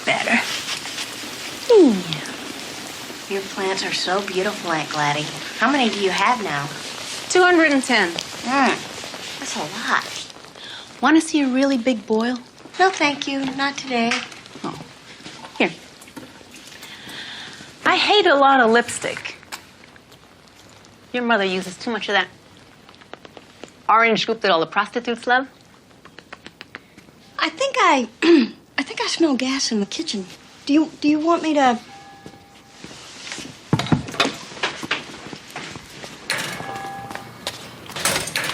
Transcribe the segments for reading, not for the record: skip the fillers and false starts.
Better. Your plants are so beautiful, Aunt Gladys. How many do you have now? 210. That's a lot. Want to see a really big boil? No, thank you. Not today. Oh. Here. I hate a lot of lipstick. Your mother uses too much of that orange goop that all the prostitutes love. I think I smell gas in the kitchen. Do you want me to?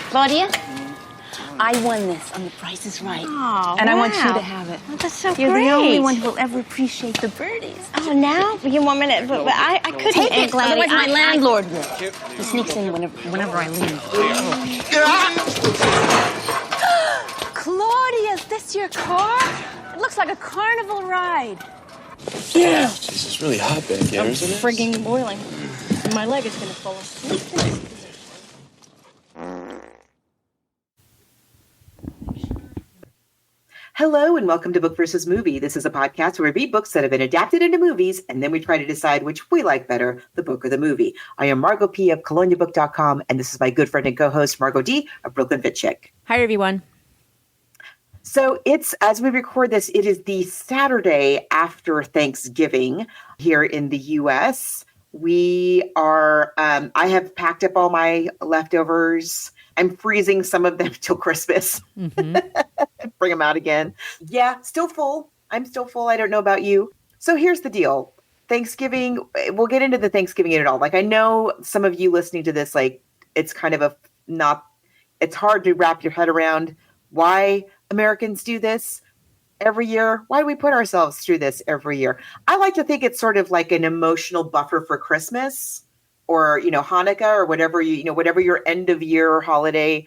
Claudia, I won this on The Price is Right. Oh, and I want wow. you to have it. Oh, that's so You're great. the only one who will ever appreciate the birdies. Oh, now you want me to? But I couldn't. Take it, Gladys. otherwise my landlord will. He sneaks in whenever I leave. Claudia, is this your car? It looks like a carnival ride. Yeah. Jeez, it's really hot back there, isn't it? Frigging boiling. My leg is gonna fall asleep. Hello and welcome to Book versus Movie. This is a podcast where we read books that have been adapted into movies and then we try to decide which we like better, the book or the movie. I am Margot P. of coloniabook.com and this is my good friend and co-host Margot D. of Brooklyn Fit Chick. Hi, everyone. So it's, as we record this, it is the Saturday after Thanksgiving here in the U.S. We are, I have packed up all my leftovers. I'm freezing some of them till Christmas. Bring them out again. Yeah, still full. I'm still full. I don't know about you. So here's the deal. Thanksgiving, we'll get into the Thanksgiving at all. Like, I know some of you listening to this, like, it's kind of it's hard to wrap your head around why Americans do this every year. Why do we put ourselves through this every year? I like to think it's sort of like an emotional buffer for Christmas or, Hanukkah or whatever whatever your end of year holiday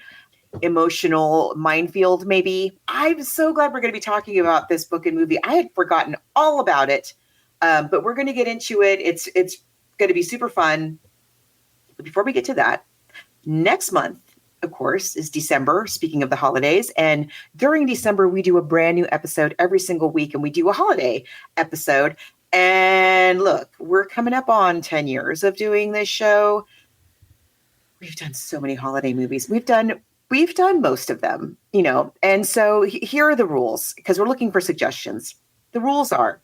emotional minefield maybe. I'm so glad we're going to be talking about this book and movie. I had forgotten all about it, but we're going to get into it. It's going to be super fun. But before we get to that, next month, of course, is December, speaking of the holidays. And during December, we do a brand new episode every single week, and we do a holiday episode. And look, we're coming up on 10 years of doing this show. We've done so many holiday movies. We've done most of them, And so here are the rules, because we're looking for suggestions. The rules are,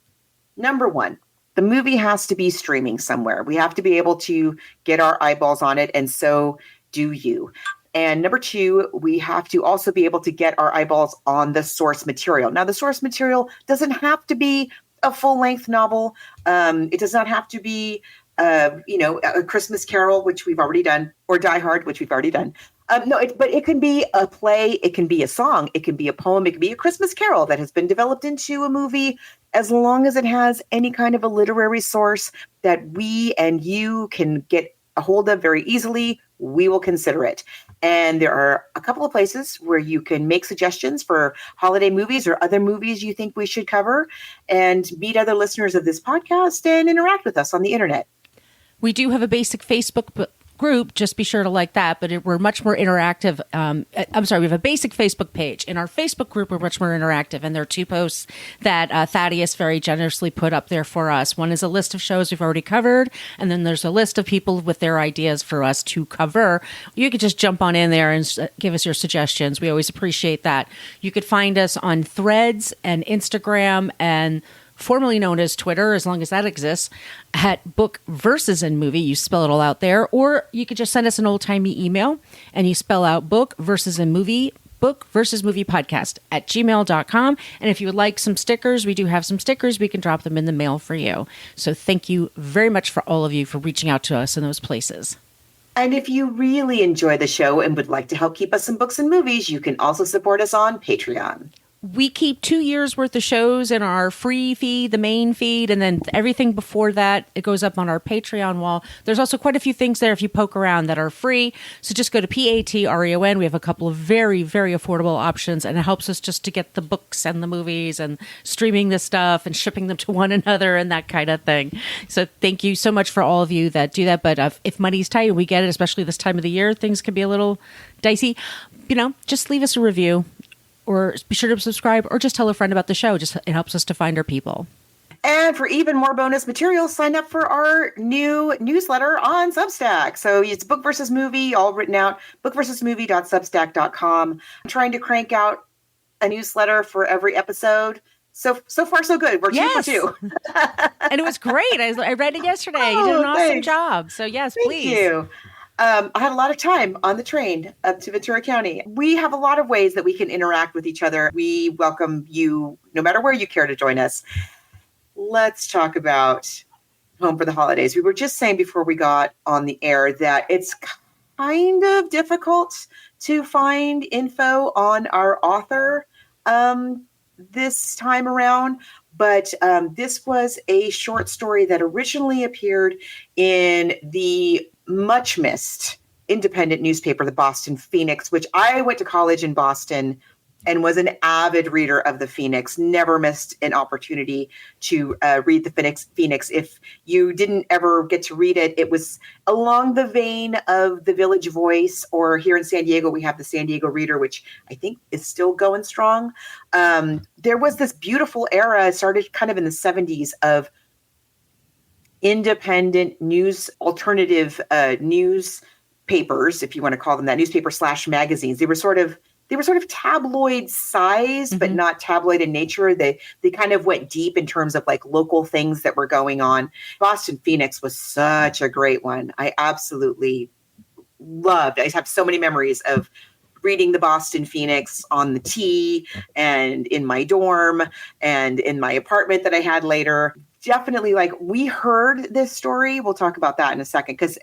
number one, the movie has to be streaming somewhere. We have to be able to get our eyeballs on it, and so do you. And number two, we have to also be able to get our eyeballs on the source material. Now, the source material doesn't have to be a full-length novel. It does not have to be, A Christmas Carol, which we've already done, or Die Hard, which we've already done. But it can be a play, it can be a song, it can be a poem, it can be a Christmas Carol that has been developed into a movie, as long as it has any kind of a literary source that we and you can get a hold of very easily, we will consider it. And there are a couple of places where you can make suggestions for holiday movies or other movies you think we should cover, and meet other listeners of this podcast and interact with us on the internet. We do have a basic Facebook group. Just be sure to like that. But we're much more interactive. We have a basic Facebook page. In our Facebook group, we're much more interactive. And there are two posts that Thaddeus very generously put up there for us. One is a list of shows we've already covered. And then there's a list of people with their ideas for us to cover. You could just jump on in there and give us your suggestions. We always appreciate that. You could find us on Threads and Instagram and formerly known as Twitter, as long as that exists, at Book versus and Movie. You spell it all out there. Or you could just send us an old-timey email and you spell out Book versus and Movie, Book versus Movie Podcast at gmail.com. And if you would like some stickers, we do have some stickers. We can drop them in the mail for you. So thank you very much for all of you for reaching out to us in those places. And if you really enjoy the show and would like to help keep us in books and movies, you can also support us on Patreon. We keep 2 years worth of shows in our free feed, the main feed, and then everything before that, it goes up on our Patreon wall. There's also quite a few things there if you poke around that are free. So just go to Patreon. We have a couple of very, very affordable options, and it helps us just to get the books and the movies and streaming this stuff and shipping them to one another and that kind of thing. So thank you so much for all of you that do that. But if money's tight, we get it, especially this time of the year, things can be a little dicey. Just leave us a review. or be sure to subscribe, or just tell a friend about the show. Just it helps us to find our people. And for even more bonus material, sign up for our new newsletter on Substack. So it's Book versus Movie, all written out, bookversusmovie.substack.com. I'm trying to crank out a newsletter for every episode. So far, so good. We're 2 for 2. And it was great. I read it yesterday. You did an awesome job. So yes, please. Thank you. I had a lot of time on the train up to Ventura County. We have a lot of ways that we can interact with each other. We welcome you no matter where you care to join us. Let's talk about Home for the Holidays. We were just saying before we got on the air that it's kind of difficult to find info on our author this time around. But this was a short story that originally appeared in the much missed independent newspaper, the Boston Phoenix, which I went to college in Boston and was an avid reader of the Phoenix, never missed an opportunity to read the Phoenix. If you didn't ever get to read it, it was along the vein of the Village Voice, or here in San Diego, we have the San Diego Reader, which I think is still going strong. There was this beautiful era, started kind of in the 70s, of independent news, alternative newspapers, if you want to call them that, newspaper / magazines. They were sort of tabloid size, but not tabloid in nature. They kind of went deep in terms of like local things that were going on. Boston Phoenix was such a great one. I absolutely loved. I have so many memories of reading the Boston Phoenix on the T and in my dorm and in my apartment that I had later. Definitely, like, we heard this story. We'll talk about that in a second, because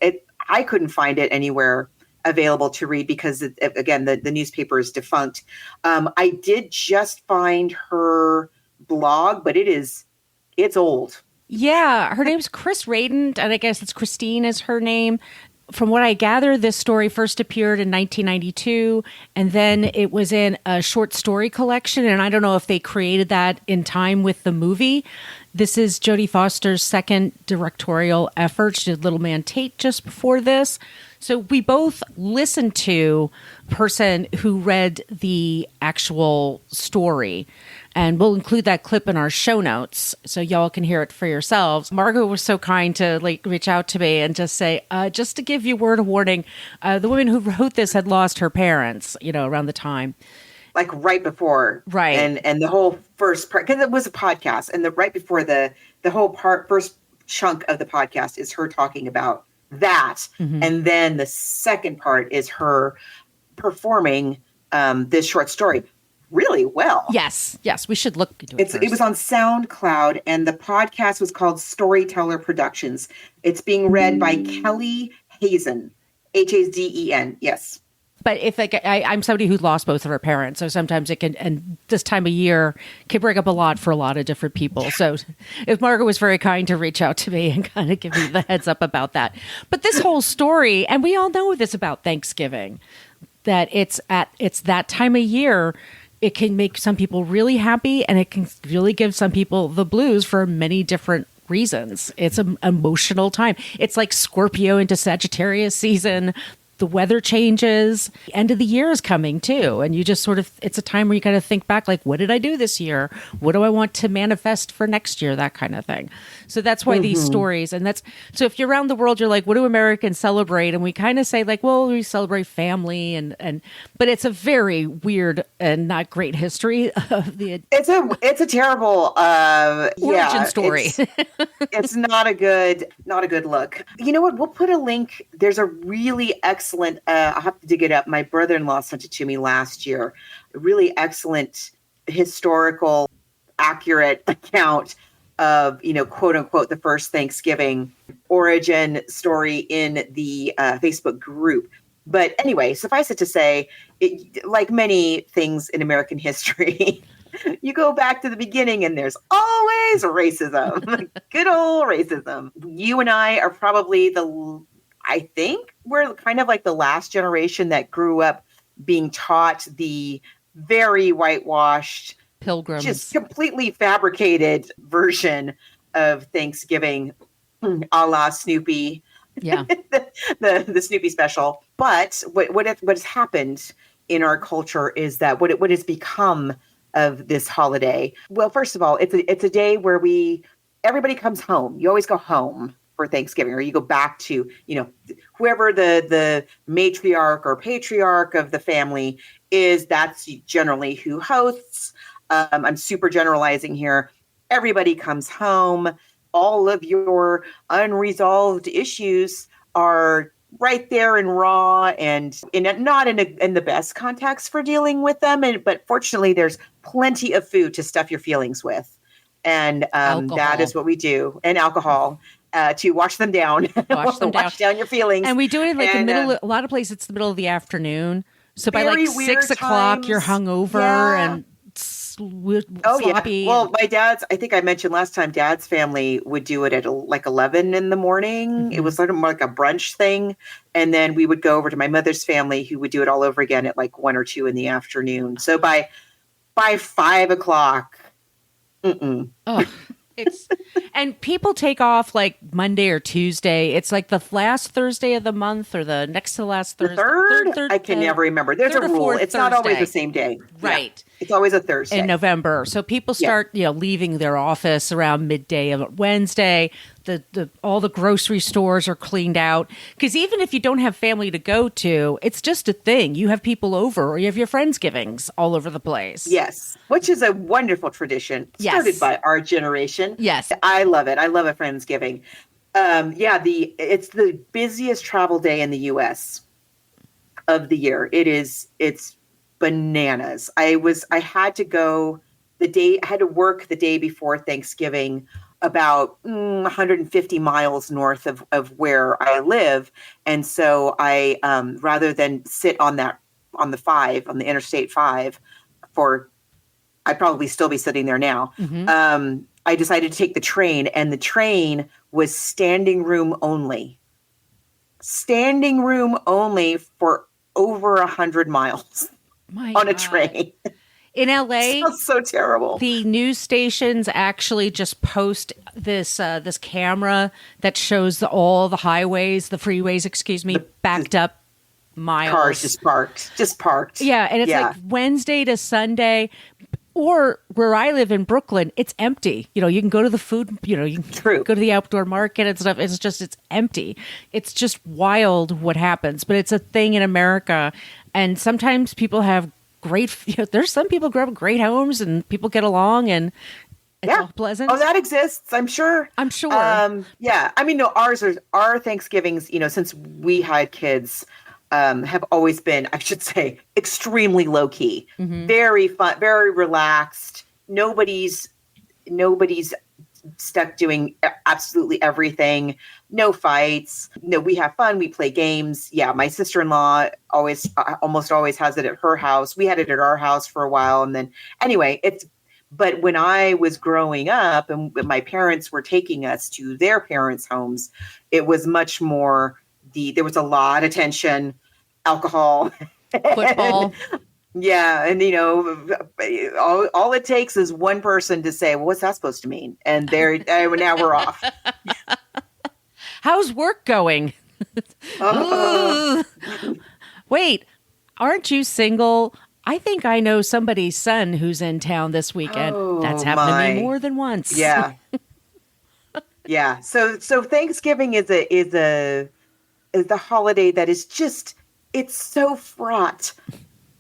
I couldn't find it anywhere available to read because, again, the newspaper is defunct. I did just find her blog, but it's old. Yeah, her name's Chris Radant, and I guess it's Christine is her name. From what I gather, this story first appeared in 1992, and then it was in a short story collection, and I don't know if they created that in time with the movie. This is Jodie Foster's second directorial effort. She did Little Man Tate just before this. So we both listened to a person who read the actual story, and we'll include that clip in our show notes so y'all can hear it for yourselves. Margot was so kind to reach out to me and just say, just to give you word of warning, the woman who wrote this had lost her parents, around the time. Like right before. Right. And the whole first part, because it was a podcast, and right before the whole first chunk of the podcast is her talking about that. Mm-hmm. And then the second part is her performing this short story really well. Yes, we should look into it first. It was on SoundCloud, and the podcast was called Storyteller Productions. It's being read by Kelly Hazen, Hazen, yes. But if I'm somebody who lost both of her parents, so sometimes it can, and this time of year can bring up a lot for a lot of different people. So if Margaret was very kind to reach out to me and kind of give me the heads up about that. But this whole story, and we all know this about Thanksgiving, that it's that time of year. It can make some people really happy, and it can really give some people the blues for many different reasons. It's an emotional time. It's like Scorpio into Sagittarius season. The weather changes. The end of the year is coming too. And you just it's a time where you kind of think back, like, what did I do this year? What do I want to manifest for next year? That kind of thing. So that's why these stories, so if you're around the world, you're like, what do Americans celebrate? And we kind of say like, well, we celebrate family but it's a very weird and not great history of the. It's a terrible, origin story. It's not a good look. You know what? We'll put a link. There's a really excellent, I'll have to dig it up. My brother-in-law sent it to me last year. A really excellent historical, accurate account of, quote unquote, the first Thanksgiving origin story in the Facebook group. But anyway, suffice it to say, like many things in American history, you go back to the beginning and there's always racism, good old racism. You and I are probably I think we're kind of like the last generation that grew up being taught the very whitewashed, Pilgrims, just completely fabricated version of Thanksgiving, a la Snoopy. Yeah, the Snoopy special. But what has happened in our culture is that what has become of this holiday. Well, first of all, it's a day where everybody comes home. You always go home for Thanksgiving, or you go back to, whoever the matriarch or patriarch of the family is. That's generally who hosts. I'm super generalizing here. Everybody comes home. All of your unresolved issues are right there and raw, and not in the best context for dealing with them. But fortunately, there's plenty of food to stuff your feelings with, and that is what we do. And alcohol to wash them down, wash down your feelings. And we do it in the middle. A lot of places, it's the middle of the afternoon. So by 6 o'clock, you're hungover and sloppy. Yeah. Well, I think I mentioned last time, Dad's family would do it at 11 in the morning. Mm-hmm. It was sort of more like a brunch thing. And then we would go over to my mother's family, who would do it all over again at 1 or 2 in the afternoon. So by 5 o'clock, and people take off Monday or Tuesday. It's the last Thursday of the month, or the next to the last Thursday. Third? I can never remember. There's a rule. It's not always the same day. Right. Yeah. It's always a Thursday. In November. So people start, leaving their office around midday of Wednesday. All the grocery stores are cleaned out. Because even if you don't have family to go to, it's just a thing. You have people over, or you have your Friendsgivings all over the place. Yes. Which is a wonderful tradition. Started by our generation. Yes. I love it. I love a Friendsgiving. It's the busiest travel day in the U.S. of the year. It's bananas. I had to work the day before Thanksgiving, about 150 miles north of where I live. And so I, rather than sit on the Interstate 5 I'd probably still be sitting there now. Mm-hmm. I decided to take the train, and the train was standing room only for over 100 miles on a train. In LA, sounds so terrible. The news stations actually just post this camera that shows all the highways, the freeways, backed up miles. Cars just parked. Yeah, and it's Wednesday to Sunday. Or where I live in Brooklyn, it's empty. You can go to the food, you can go to the outdoor market and stuff. It's empty. It's just wild what happens. But it's a thing in America. And sometimes people have there's some people grow up in great homes and people get along and it's all pleasant. Oh, that exists. I'm sure. Yeah. I mean, no, our Thanksgivings, since we had kids, have always been, I should say, extremely low key, very fun, very relaxed. Nobody's stuck doing absolutely everything. No fights. No, we have fun. We play games. Yeah. My sister-in-law almost always has it at her house. We had it at our house for a while. And then anyway, but when I was growing up and my parents were taking us to their parents' homes, it was much more there was a lot of tension, alcohol, football. Yeah. And, all it takes is one person to say, well, what's that supposed to mean? And now we're off. How's work going? Wait, aren't you single? I think I know somebody's son who's in town this weekend. That's happened to me more than once. Yeah. Yeah. So Thanksgiving is the holiday that is just, it's so fraught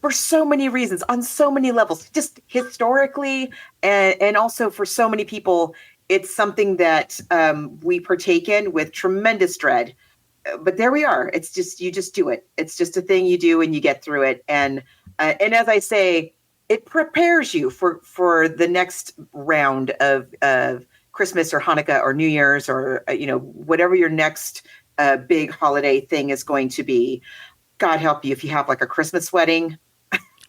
for so many reasons, on so many levels, just historically, and also for so many people, it's something that we partake in with tremendous dread. But there we are. It's just, you just do it. It's just a thing you do and you get through it. And as I say, it prepares you for the next round of Christmas or Hanukkah or New Year's or, whatever your next big holiday thing is going to be. God help you if you have a Christmas wedding.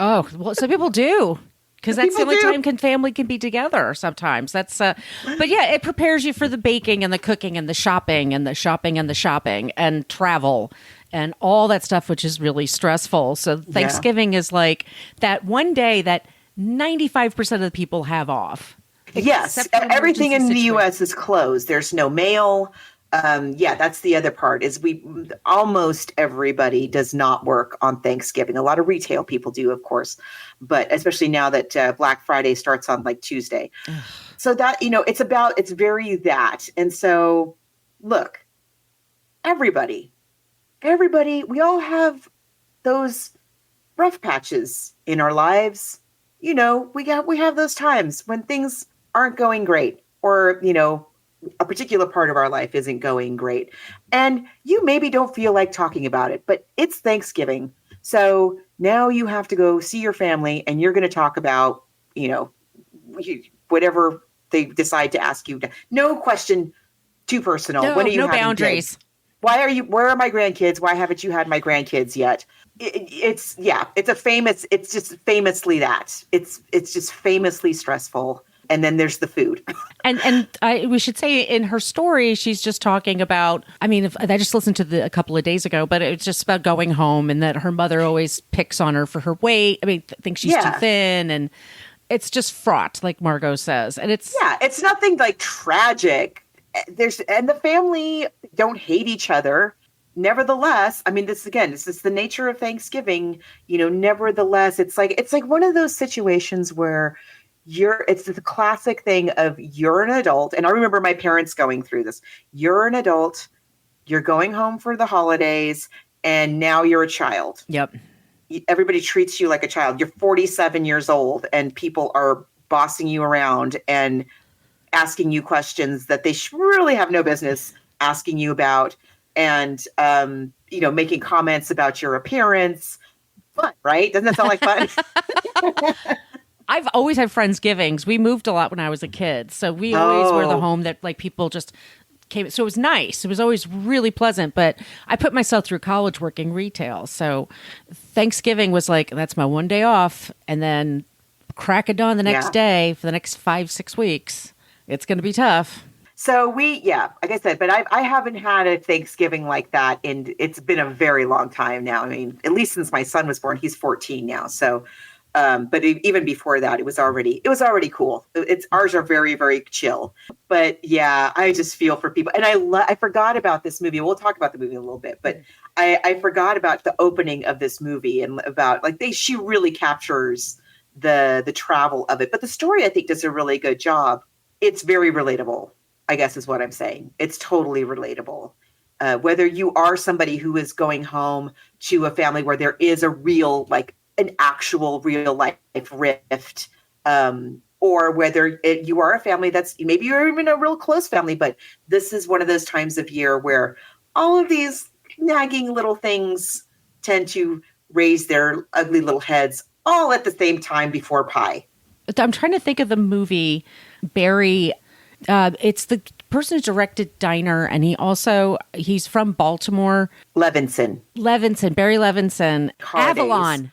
Oh, well, some people do. Because that's the only time family can be together sometimes. But yeah, it prepares you for the baking and the cooking and the shopping and the shopping and the shopping and travel and all that stuff, which is really stressful. So Thanksgiving is that one day that 95% of the people have off. Yes, everything in the U.S. is closed. There's no mail. yeah, that's the other part is almost everybody does not work on Thanksgiving. A lot of retail people do, of course, but especially now that Black Friday starts on like Tuesday. So that, it's very that. And so look, everybody, we all have those rough patches in our lives. We have those times when things aren't going great, or, a particular part of our life isn't going great. And you maybe don't feel like talking about it, but it's Thanksgiving. So now you have to go see your family, and you're going to talk about, whatever they decide to ask you. No question too personal. When are you no having boundaries. kids? Where are my grandkids? Why haven't you had my grandkids yet? It's just famously that. It's just famously stressful. And then there's the food. And we should say in her story, she's just talking about, I just listened to a couple of days ago, but it's just about going home, and that her mother always picks on her for her weight. Thinks she's too thin, and it's just fraught, like Margos says. And it's nothing like tragic. And the family don't hate each other. Nevertheless, this is the nature of Thanksgiving. Nevertheless, it's like one of those situations where it's the classic thing of you're an adult. And I remember my parents going through this. You're an adult, you're going home for the holidays, and now you're a child. Yep. Everybody treats you like a child. You're 47 years old, and people are bossing you around and asking you questions that they really have no business asking you about. And, making comments about your appearance. Fun, right? Doesn't that sound like fun? I've always had Friendsgivings. We moved a lot when I was a kid. So we always were the home that like people just came. So it was nice. It was always really pleasant. But I put myself through college working retail. So Thanksgiving was like, that's my one day off. And then crack of dawn the next day for the next 5-6 weeks. It's going to be tough. So like I said, but I haven't had a Thanksgiving like that. And it's been a very long time now. At least since my son was born. He's 14 now. So but even before that, it was already cool. Ours are very, very chill. But yeah, I just feel for people. And I forgot about this movie. We'll talk about the movie in a little bit, but I forgot about the opening of this movie and about she really captures the travel of it. But the story, I think, does a really good job. It's very relatable, I guess is what I'm saying. It's totally relatable. Whether you are somebody who is going home to a family where there is a real, an actual real life rift, or whether you are a family that's maybe you're even a real close family, but this is one of those times of year where all of these nagging little things tend to raise their ugly little heads all at the same time before pie. I'm trying to think of the movie Barry. It's the person who directed Diner, and he's from Baltimore. Levinson, Barry Levinson. Holidays. Avalon.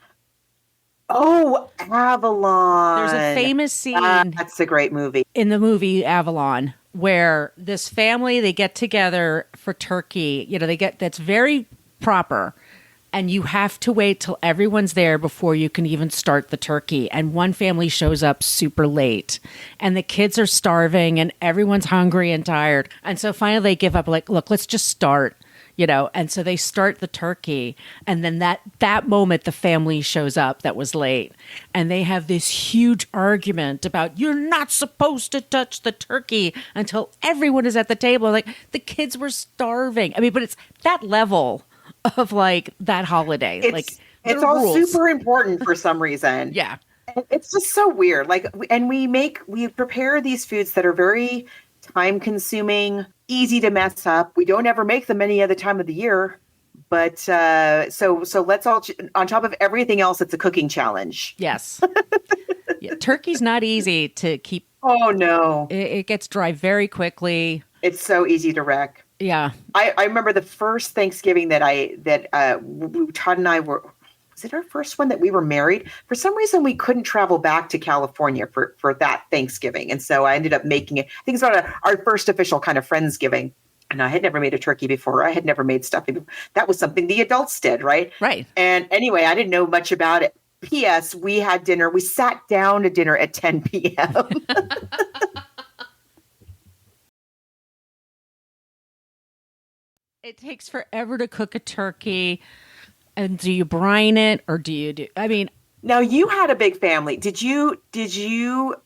Oh, Avalon. There's a famous scene. That's a great movie. In the movie Avalon, where this family, they get together for turkey. That's very proper. And you have to wait till everyone's there before you can even start the turkey. And one family shows up super late, and the kids are starving, and everyone's hungry and tired. And so finally they give up, look, let's just start. And so they start the turkey, and then that moment the family shows up that was late, and they have this huge argument about you're not supposed to touch the turkey until everyone is at the table. The kids were starving. But it's that level of that holiday. It's all rules. Super important for some reason. Yeah. It's just so weird. And we prepare these foods that are very time consuming, easy to mess up. We don't ever make them any other time of the year. But so let's all, on top of everything else, it's a cooking challenge. Yes. Yeah, turkey's not easy to keep. Oh, no. It gets dry very quickly. It's so easy to wreck. Yeah. I remember the first Thanksgiving that Todd and I were, was it our first one that we were married? For some reason, we couldn't travel back to California for that Thanksgiving. And so I ended up making it. I think it's our first official kind of Friendsgiving. And I had never made a turkey before. I had never made stuffing. That was something the adults did, right? Right. And anyway, I didn't know much about it. P.S. We had dinner. We sat down to dinner at 10 p.m. It takes forever to cook a turkey. And do you brine it or do you do? I mean, now you had a big family. Did you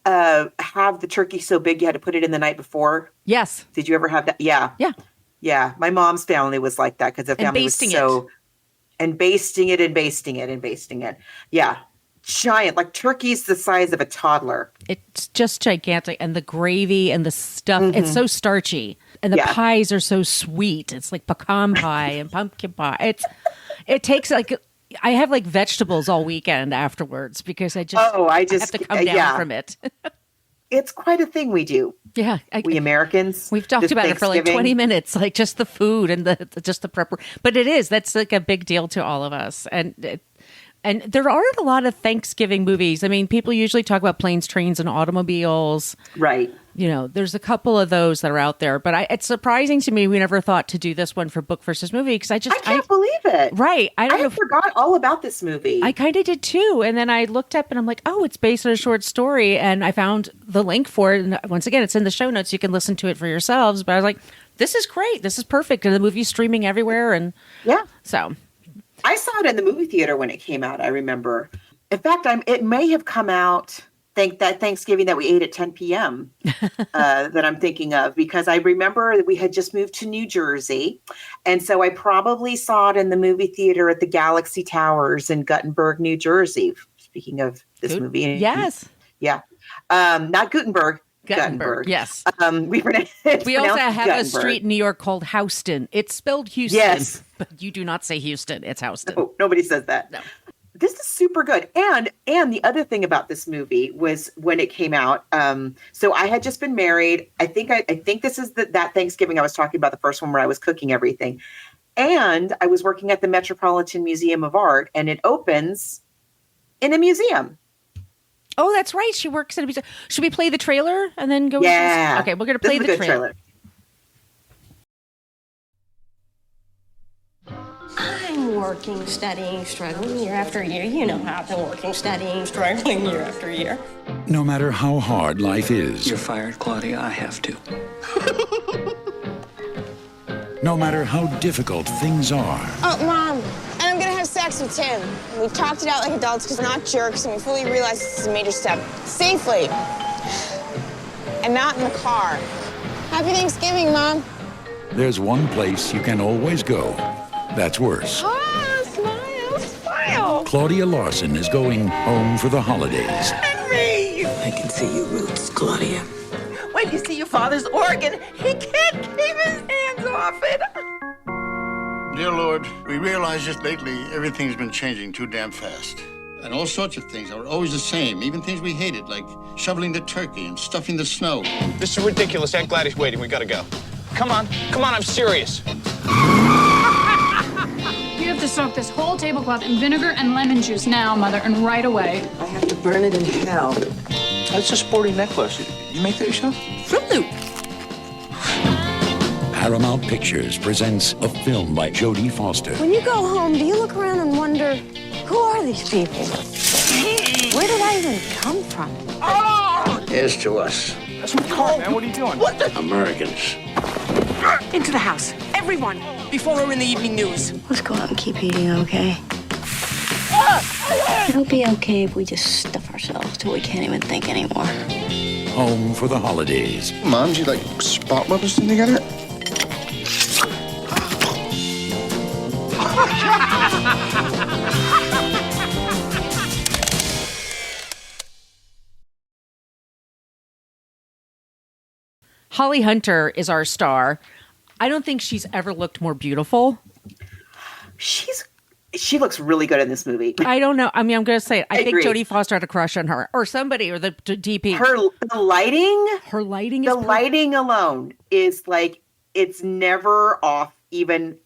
have the turkey so big you had to put it in the night before? yes. Did you ever have that? Yeah. Yeah. Yeah. My mom's family was like that because the family was so and basting it and basting it and basting it. Yeah. Giant, like turkey's the size of a toddler. It's just gigantic. And the gravy and the stuff, it's so starchy. And the Yeah. pies are so sweet. It's like pecan pie and pumpkin pie. It takes like, I have like vegetables all weekend afterwards because I have to come down from it. It's quite a thing we do. Yeah. We Americans. We've talked this about it for like 20 Thanksgiving. minutes, like just the food and just the prep. But that's like a big deal to all of us. And there aren't a lot of Thanksgiving movies. I mean, people usually talk about planes, trains, and automobiles. Right. You know, there's a couple of those that are out there. But it's surprising to me we never thought to do this one for book versus movie because I can't believe it. Right. I forgot all about this movie. I kind of did too. And then I looked up and I'm like, oh, it's based on a short story. And I found the link for it. And once again, it's in the show notes. You can listen to it for yourselves. But I was like, this is great. This is perfect. And the movie's streaming everywhere. And yeah. So I saw it in the movie theater when it came out, I remember. In fact, it may have come out that Thanksgiving that we ate at 10 p.m. That I'm thinking of, because I remember that we had just moved to New Jersey. And so I probably saw it in the movie theater at the Galaxy Towers in Guttenberg, New Jersey. Speaking of this movie. Yes. Yeah. Not Gutenberg. Guttenberg. Yes. We also have a street in New York called Houston. It's spelled Houston. Yes. But you do not say Houston. It's Houston. No, nobody says that. No. This is super good. And the other thing about this movie was when it came out. So I had just been married. I think this is that Thanksgiving I was talking about, the first one where I was cooking everything. And I was working at the Metropolitan Museum of Art, and it opens in a museum. Oh, that's right. She works at a museum. Should we play the trailer and then go? Yeah. Okay, we're going to play the trailer. I'm working, studying, struggling year after year. You know how I've been working, studying, struggling year after year. No matter how hard life is. You're fired, Claudia. I have to. No matter how difficult things are. Oh, Mom, and I'm gonna have sex with Tim. We've talked it out like adults because we're not jerks, and we fully realize this is a major step. Safely. And not in the car. Happy Thanksgiving, Mom. There's one place you can always go. That's worse. Oh, smile, smile. Claudia Larson is going home for the holidays. Henry! I can see your roots, Claudia. When you see your father's organ, he can't keep his hands off it. Dear Lord, we realize just lately everything's been changing too damn fast. And all sorts of things are always the same, even things we hated, like shoveling the turkey and stuffing the snow. This is ridiculous. Aunt Gladys waiting. We gotta go. Come on, I'm serious. You have to soak this whole tablecloth in vinegar and lemon juice now, Mother, and right away. I have to burn it in hell. That's a sporty necklace. You make that yourself? Fruit Loop. Paramount Pictures presents a film by Jodie Foster. When you go home, do you look around and wonder, who are these people? Where did I even come from? Here's to us. That's my car, man. What are you doing? What the? Americans. Into the house. Everyone. Before we're in the evening news. Let's go out and keep eating, okay? It'll be okay if we just stuff ourselves till we can't even think anymore. Home for the holidays. Mom, do you like spot bubbles together? Holly Hunter is our star. I don't think she's ever looked more beautiful. She looks really good in this movie. I don't know. I mean, I'm going to say it. I think agree. Jodie Foster had a crush on her, or somebody, or the DP. The lighting. Her lighting is the lighting alone is like, it's never off even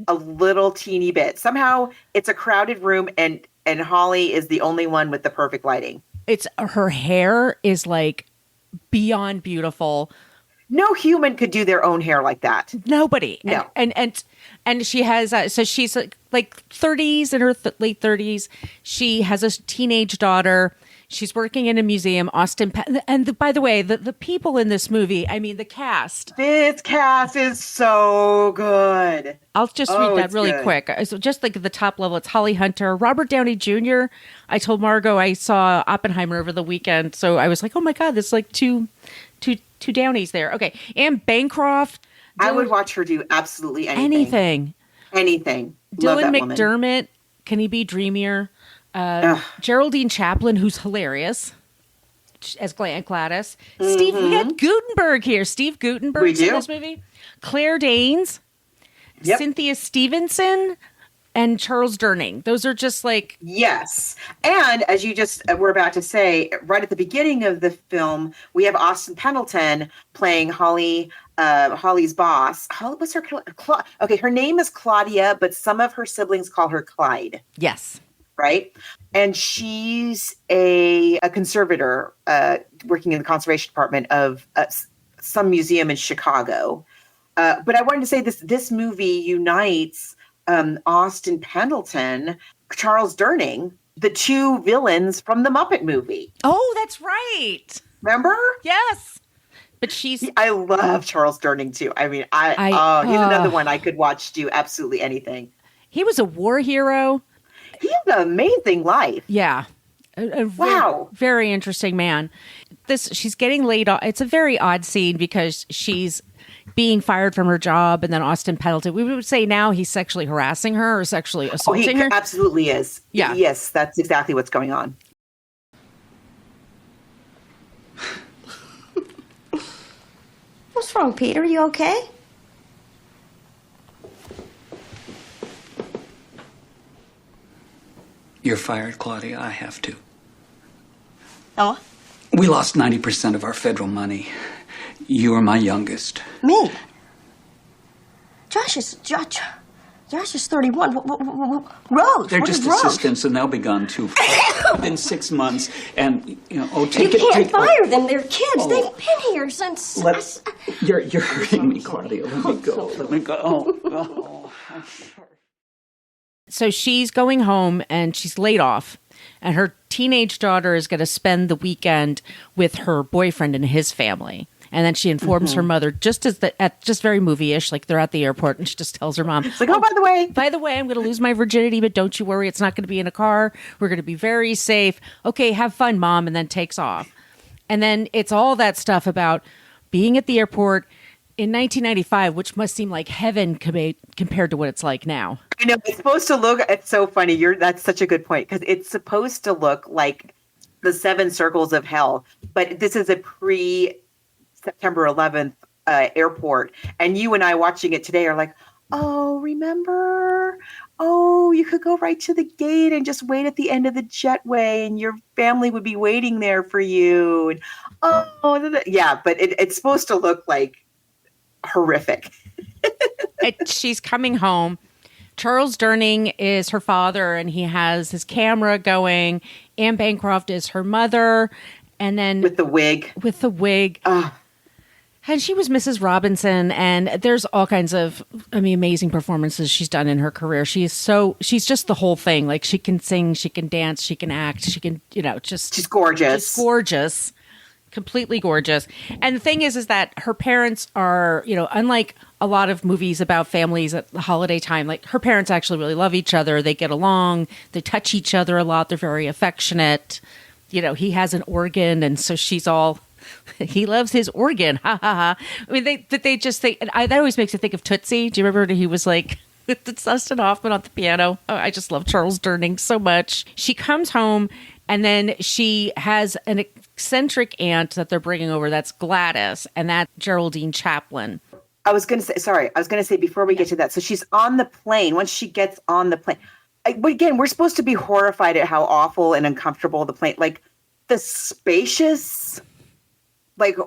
a little teeny bit. Somehow it's a crowded room, and Holly is the only one with the perfect lighting. It's her hair is like beyond beautiful. No human could do their own hair like that. Nobody. No. And she has, so she's like 30s, in her late 30s. She has a teenage daughter. She's working in a museum, by the way, the people in this movie, I mean, the cast. This cast is so good. I'll just read that really quick. So just like at the top level, it's Holly Hunter, Robert Downey Jr. I told Margot I saw Oppenheimer over the weekend, so I was like, oh my God, there's like two Downeys there. Okay, and Bancroft. I would watch her do absolutely anything. Anything. Dylan McDermott. Can he be dreamier? Geraldine Chaplin, who's hilarious as Gladys. Steve, we got Gutenberg here. Steve Gutenberg's in this movie. Claire Danes, Cynthia Stevenson, and Charles Durning. Those are just like... Yes. And as you just were about to say, right at the beginning of the film, we have Austin Pendleton playing Holly's boss. What's her... Okay, her name is Claudia, but some of her siblings call her Clyde. Yes. Right? And she's a conservator working in the conservation department of some museum in Chicago. But I wanted to say this movie unites Austin Pendleton, Charles Durning, the two villains from the Muppet movie. Oh, that's right. Remember? Yes. But I love Charles Durning too. I mean, he's another one I could watch do absolutely anything. He was a war hero. He had an amazing life. Yeah. Wow. Very interesting man. She's getting laid off. It's a very odd scene because she's being fired from her job, and then Austin Pendleton, we would say now he's sexually harassing her or sexually assaulting her. Absolutely is. Yeah. Yes, that's exactly what's going on. What's wrong, Peter? You okay? You're fired, Claudia. I have to. Oh? We lost 90% of our federal money. You are my youngest. Me? Josh is 31. Rose, They're what just is Rose? assistants, and they'll be gone too within 6 months. And You can't fire them. They're kids. They've been here since. You're hurting me, Claudia. Let me go. Let me go. Oh. So she's going home and she's laid off, and her teenage daughter is going to spend the weekend with her boyfriend and his family. And then she informs her mother, just very movie-ish, like they're at the airport, and she just tells her mom, it's like, oh, by the way, I'm going to lose my virginity, but don't you worry, it's not going to be in a car. We're going to be very safe. Okay, have fun, Mom, and then takes off. And then it's all that stuff about being at the airport in 1995, which must seem like heaven compared to what it's like now. I know, it's supposed to look, it's so funny. That's such a good point, because it's supposed to look like the 7 circles of hell, but this is a September 11th airport, and you and I watching it today are like, oh, remember? Oh, you could go right to the gate and just wait at the end of the jetway, and your family would be waiting there for you. And yeah, but it's supposed to look like horrific. She's coming home. Charles Durning is her father, and he has his camera going. Anne Bancroft is her mother, and then with the wig. And she was Mrs. Robinson, and there's all kinds of, amazing performances she's done in her career. She's just the whole thing. Like, she can sing, she can dance, she can act, she can, she's gorgeous. She's gorgeous. Completely gorgeous. And the thing is that her parents are, unlike a lot of movies about families at the holiday time, like, her parents actually really love each other. They get along. They touch each other a lot. They're very affectionate. He has an organ, and so she's all... he loves his organ. Ha ha ha. I mean, that always makes me think of Tootsie. Do you remember he was like, it's Dustin Hoffman on the piano? Oh, I just love Charles Durning so much. She comes home, and then she has an eccentric aunt that they're bringing over. That's Gladys, and that's Geraldine Chaplin. I was going to say before we get to that. So she's on the plane. Once she gets on the plane, again, we're supposed to be horrified at how awful and uncomfortable the plane, like the spacious, like,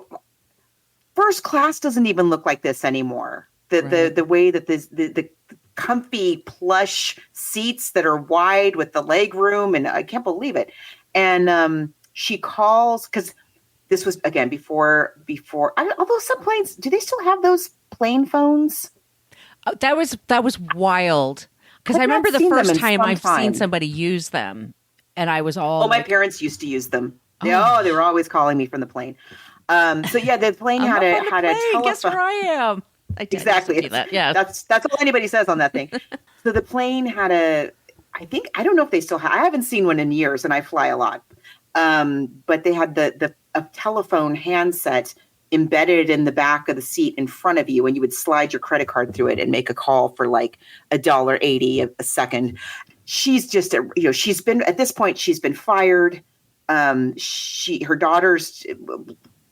first class doesn't even look like this anymore. The way that the comfy plush seats that are wide with the leg room, and I can't believe it. And she calls, because this was again before. Although some planes, do they still have those plane phones? That was wild, because I remember the first time I've seen somebody use them. And I was all. Oh, my parents used to use them. They were always calling me from the plane. So yeah, the plane had a telephone. Guess where I am? I did Exactly. do that. Yeah. That's all anybody says on that thing. So the plane had I don't know if they still have, I haven't seen one in years and I fly a lot. But they had a telephone handset embedded in the back of the seat in front of you, and you would slide your credit card through it and make a call for like $1.80 a second. She's just, she's been, at this point, she's been fired. Her daughter's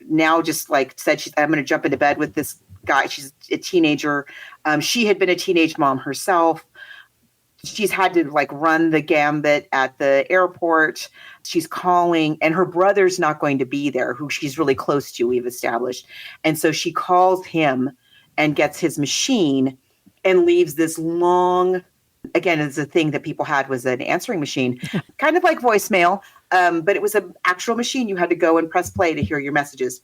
now just like said, I'm going to jump into bed with this guy. She's a teenager. She had been a teenage mom herself. She's had to like run the gambit at the airport. She's calling, and her brother's not going to be there, who she's really close to, we've established. And so she calls him and gets his machine and leaves this long, again, it's a thing that people had was an answering machine, kind of like voicemail, but it was an actual machine. You had to go and press play to hear your messages.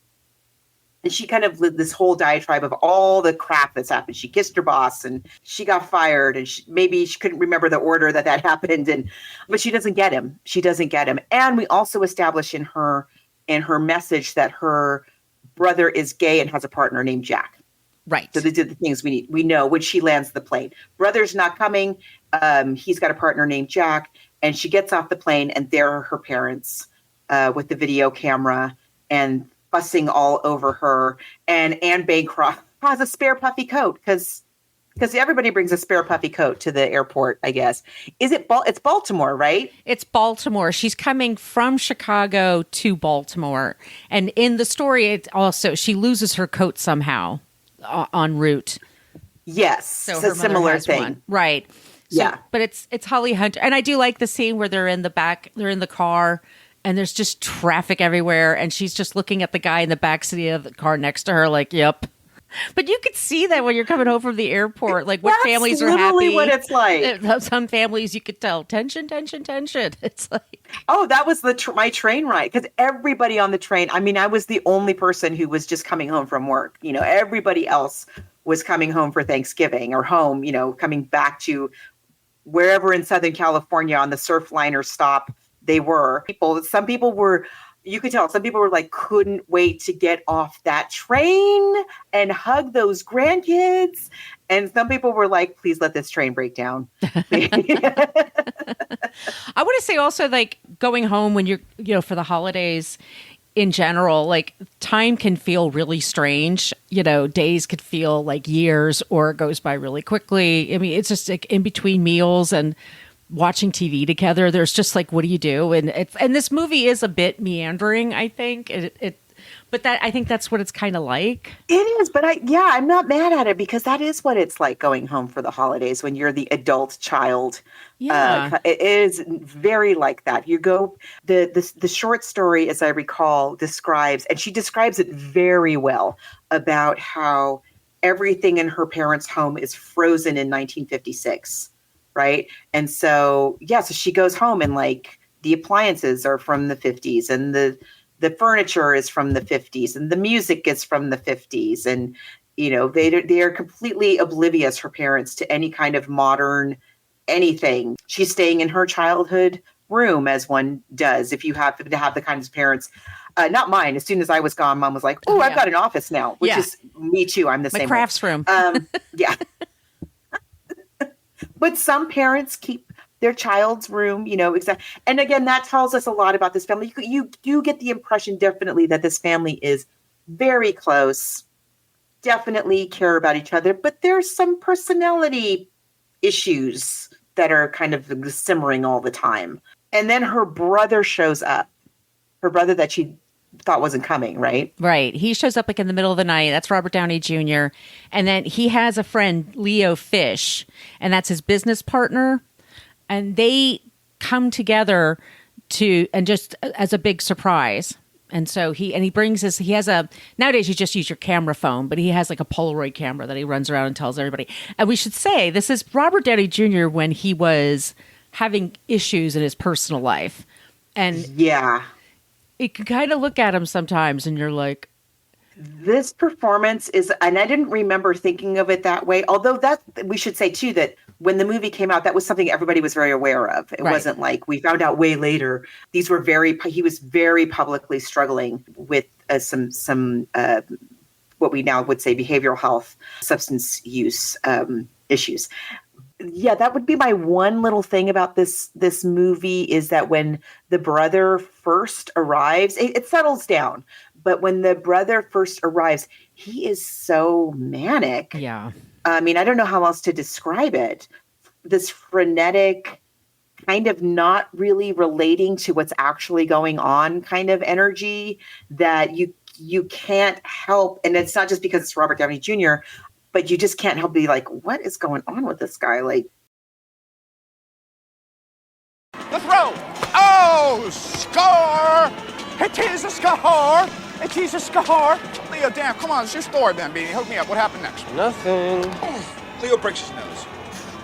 And she kind of lived this whole diatribe of all the crap that's happened. She kissed her boss and she got fired, and maybe she couldn't remember the order that happened. But she doesn't get him. She doesn't get him. And we also establish in her message that her brother is gay and has a partner named Jack. Right. So they did the things we need. We know when she lands the plane. Brother's not coming. He's got a partner named Jack. And she gets off the plane, and there are her parents with the video camera and fussing all over her. And Anne Bancroft has a spare puffy coat because everybody brings a spare puffy coat to the airport, I guess. It's Baltimore, right? It's Baltimore. She's coming from Chicago to Baltimore. And in the story, it also, she loses her coat somehow en route. Yes. So it's her a similar thing. One. Right. So, yeah. But it's Holly Hunter. And I do like the scene where they're in the car, and there's just traffic everywhere, and she's just looking at the guy in the backseat of the car next to her like, yep. But you could see that when you're coming home from the airport, like what families are happy. That's literally what it's like. Some families you could tell, tension. It's like. Oh, that was my train ride, because everybody on the train, I mean, I was the only person who was just coming home from work. Everybody else was coming home for Thanksgiving or home, coming back to wherever in Southern California on the Surfliner stop they were. Some people were, you could tell, some people were like, couldn't wait to get off that train and hug those grandkids. And some people were like, please let this train break down. I want to say also, like, going home when you're, for the holidays in general, like, time can feel really strange. Days could feel like years, or it goes by really quickly. I mean, it's just like in between meals and watching TV together, there's just like, what do you do? And this movie is a bit meandering, I think. But I think that's what it's kind of like. It is, but I'm not mad at it, because that is what it's like going home for the holidays when you're the adult child. Yeah, it is very like that. You go, the short story, as I recall, describes it very well, about how everything in her parents' home is frozen in 1956. Right. And so, so she goes home, and like the appliances are from the 50s, and the furniture is from the 50s, and the music is from the 50s. And, they are completely oblivious, her parents, to any kind of modern anything. She's staying in her childhood room, as one does if you happen to have the kinds of parents. Not mine. As soon as I was gone, Mom was like, oh, I've got an office now, which is me too. I'm the same. My crafts room. Yeah. But some parents keep their child's room, exactly. And again, that tells us a lot about this family. You do get the impression, definitely, that this family is very close, definitely care about each other, but there's some personality issues that are kind of simmering all the time. And then her brother shows up, her brother that she thought wasn't coming, right? Right. He shows up like in the middle of the night. That's Robert Downey Jr. And then he has a friend, Leo Fish, and that's his business partner. And they come together just as a big surprise. And so he brings nowadays you just use your camera phone, but he has like a Polaroid camera that he runs around and tells everybody. And we should say, this is Robert Downey Jr. when he was having issues in his personal life. And yeah, you can kind of look at him sometimes and you're like, This performance is, and I didn't remember thinking of it that way, although that we should say too that when the movie came out, that was something everybody was very aware of. It wasn't like we found out way later. He was very publicly struggling with some what we now would say behavioral health, substance use issues. Yeah, that would be my one little thing about this movie is that when the brother first arrives, it settles down. But when the brother first arrives, he is so manic. Yeah. I mean, I don't know how else to describe it. This frenetic, kind of not really relating to what's actually going on kind of energy that you can't help. And it's not just because it's Robert Downey Jr., but you just can't help be like, what is going on with this guy? Like, The throw. Oh, score! It is a score! It is a score! Leo, damn, come on, it's your story, man, Beanie. Hook me up. What happened next? Nothing. Leo breaks his nose.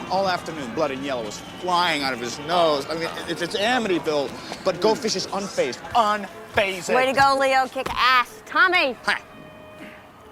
All afternoon, blood and yellow was flying out of his nose. I mean, it's Amityville, but Go Fish is unfazed. Unfazed. Way to go, Leo. Kick ass. Tommy. Hi.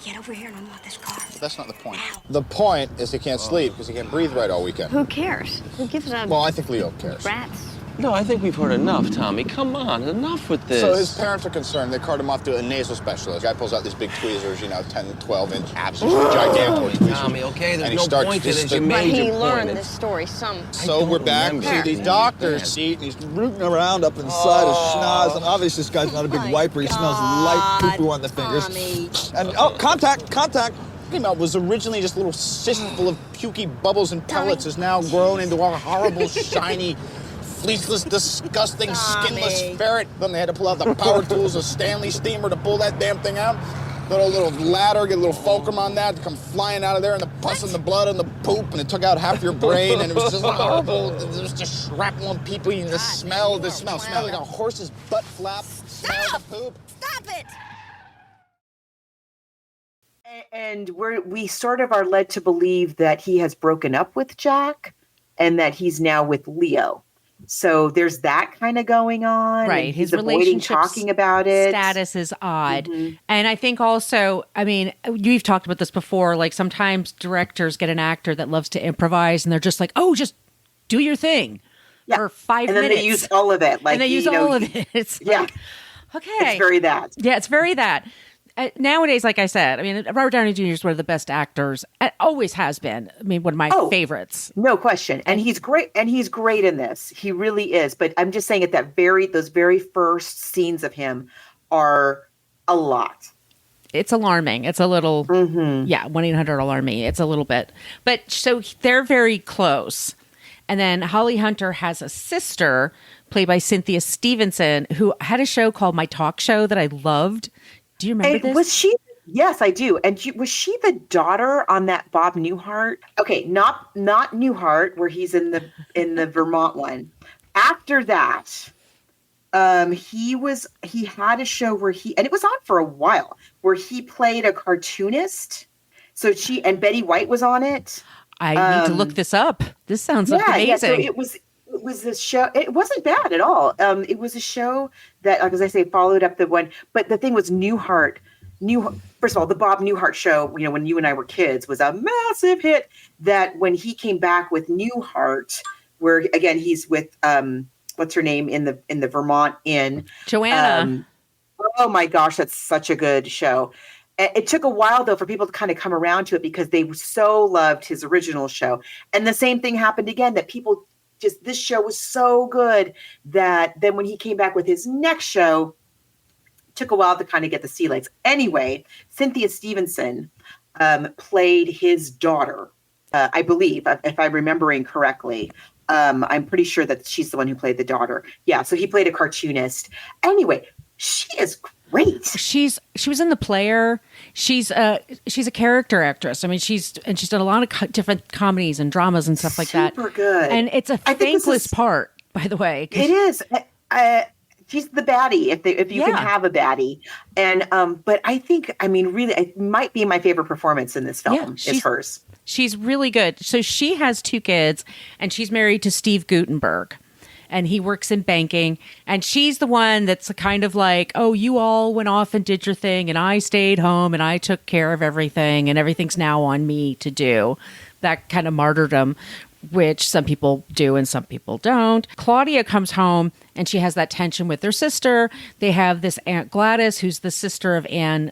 Get over here and unlock this car. That's not the point. The point is he can't sleep because he can't breathe right all weekend. Who cares? Who gives a Well, I think Leo cares. rats? No, I think we've heard enough, Tommy. Come on, enough with this. So his parents are concerned. They cart him off to a nasal specialist. Guy pulls out these big tweezers, 10, 12-inch absolute gigantor tweezers. Tommy, okay, there's and he no starts point to just this. You But made he your learned point. this story So we're back to the doctor's seat, and he's rooting around up inside his schnoz. And obviously, this guy's not a big wiper. He smells light poo-poo on the fingers. And contact. Was originally just a little cyst full of pukey bubbles and pellets, is now grown into a horrible, shiny, fleeceless, disgusting, skinless ferret. Then they had to pull out the power tools, a Stanley steamer to pull that damn thing out. Little ladder, get a little fulcrum on that to come flying out of there, and the pus and the blood and the poop, and it took out half your brain, and it was just horrible. There was just shrapnel and people, and the smell like a horse's butt flap. Smell the poop. Stop it! and we sort of are led to believe that he has broken up with Jack and that he's now with Leo. So there's that kind of going on. Right. He's His avoiding relationship talking about it. Status is odd. Mm-hmm. And I think also, I mean, you've talked about this before, like sometimes directors get an actor that loves to improvise and they're just like, oh, just do your thing for 5 minutes. And then they use all of it. Like, and they use all of it. It's like, okay. It's very that. Yeah, it's very that. Nowadays, like I said, I mean, Robert Downey Jr. is one of the best actors. Always has been. I mean, one of my favorites. No question. And he's great. And he's great in this. He really is. But I'm just saying those very first scenes of him are a lot. It's alarming. It's a little, 1-800-ALARM-ME. It's a little bit. But so they're very close. And then Holly Hunter has a sister played by Cynthia Stevenson who had a show called My Talk Show that I loved. Do you remember this? Was she? Yes, I do. And was she the daughter on that Bob Newhart? Okay, not Newhart, where he's in the Vermont one. After that, he had a show where and it was on for a while, where he played a cartoonist. So and Betty White was on it. I need to look this up. This sounds amazing. Yeah, so it was this show. It wasn't bad at all. It was a show that, like as I say, followed up the one. But the thing was, Newhart. First of all, the Bob Newhart show, when you and I were kids, was a massive hit. That when he came back with Newhart, where again he's with what's her name in the Vermont Inn, Joanna. Oh my gosh, that's such a good show. It took a while, though, for people to kind of come around to it because they so loved his original show. And the same thing happened again, that people this show was so good that then when he came back with his next show, it took a while to kind of get the sea legs. Anyway, Cynthia Stevenson played his daughter, I believe, if I'm remembering correctly. I'm pretty sure that she's the one who played the daughter. Yeah, so he played a cartoonist. Anyway, she is great. She was in The Player. She's a character actress. I mean, she's done a lot of different comedies and dramas and stuff like that. Super good. And it's a thankless part, by the way. It is. She's the baddie, if you can have a baddie. And but I think, really, it might be my favorite performance in this film. Is hers. She's really good. So she has 2 kids, and she's married to Steve Guttenberg. and he works in banking. And she's the one that's kind of like, oh, you all went off and did your thing, and I stayed home and I took care of everything, and everything's now on me to do. That kind of martyrdom, which some people do and some people don't. Claudia comes home and she has that tension with her sister. They have this Aunt Gladys, who's the sister of Anne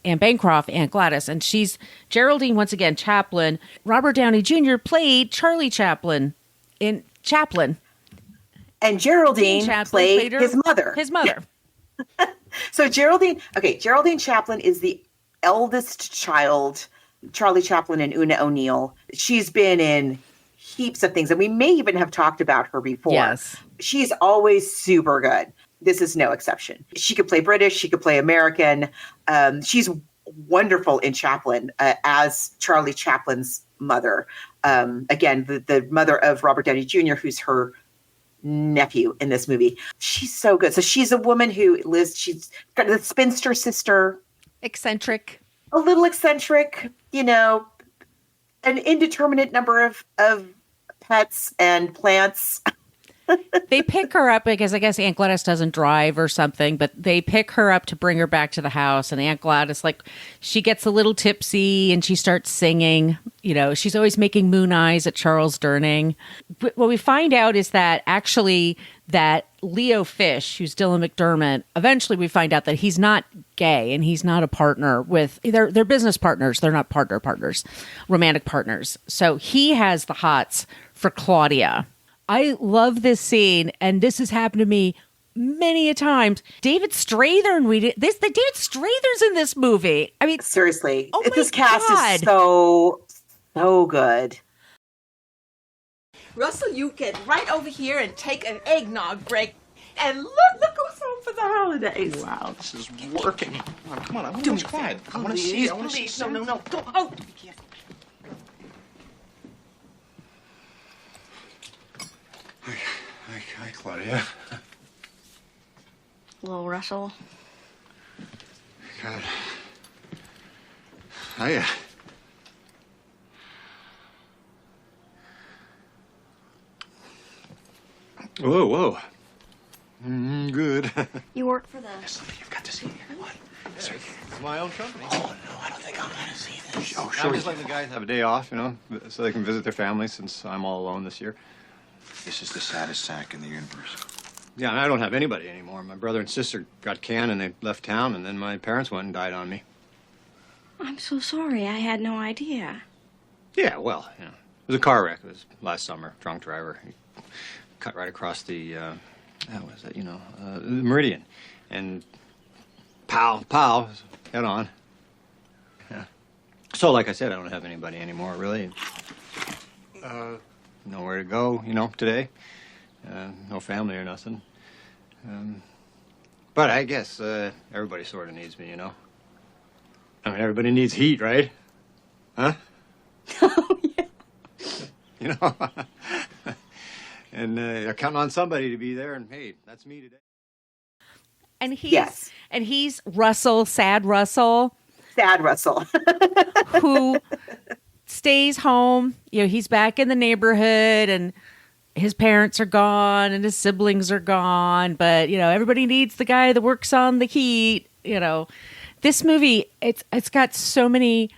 Bancroft, Aunt Gladys, and she's Geraldine, once again, Chaplin. Robert Downey Jr. played Charlie Chaplin in Chaplin. And Geraldine played his mother. His mother. Yeah. So Geraldine Chaplin is the eldest child, Charlie Chaplin and Una O'Neill. She's been in heaps of things, and we may even have talked about her before. Yes. She's always super good. This is no exception. She could play British. She could play American. She's wonderful in Chaplin as Charlie Chaplin's mother. Again, the mother of Robert Downey Jr., who's her nephew in this movie. She's so good. So she's a woman who lives, she's got the spinster sister. Eccentric. A little eccentric, an indeterminate number of pets and plants. They pick her up because I guess Aunt Gladys doesn't drive or something, but they pick her up to bring her back to the house. And Aunt Gladys, she gets a little tipsy and she starts singing. She's always making moon eyes at Charles Durning. What we find out is that actually that Leo Fish, who's Dylan McDermott, eventually we find out that he's not gay and he's not a partner with, they're business partners. They're not partners, romantic partners. So he has the hots for Claudia. I love this scene, and this has happened to me many a times. David Strathern, David Strathern's in this movie. I mean, seriously, oh this my cast God. is so good. Russell, you get right over here and take an eggnog break. And look who's home for the holidays. Wow, this is working. Come on, I want to watch Clyde. I want to see it. I want to see it. No. Go. Oh, be careful. Hi, Claudia. Hello, Russell. God. Hiya. Whoa. Good. You work for the... You've got to see it. What? It's my own company. Oh, no, I don't think I'm going to see this. Oh, sure. I'm just letting the guys have a day off, so they can visit their families since I'm all alone this year. This is the saddest sack in the universe. Yeah, and I don't have anybody anymore. My brother and sister got canned and they left town, and then my parents went and died on me. I'm so sorry. I had no idea. Yeah, well, it was a car wreck. It was last summer. Drunk driver. He cut right across the, the Meridian. And pow, head on. Yeah. So, like I said, I don't have anybody anymore, really. Nowhere to go, today. No family or nothing. But I guess everybody sort of needs me, I mean, everybody needs heat, right? Huh? Oh, yeah. And they're counting on somebody to be there, and hey, that's me today. And he's Russell, Sad Russell. Sad Russell. Who stays home. He's back in the neighborhood, and his parents are gone and his siblings are gone, but everybody needs the guy that works on the heat. This movie, it's got so many,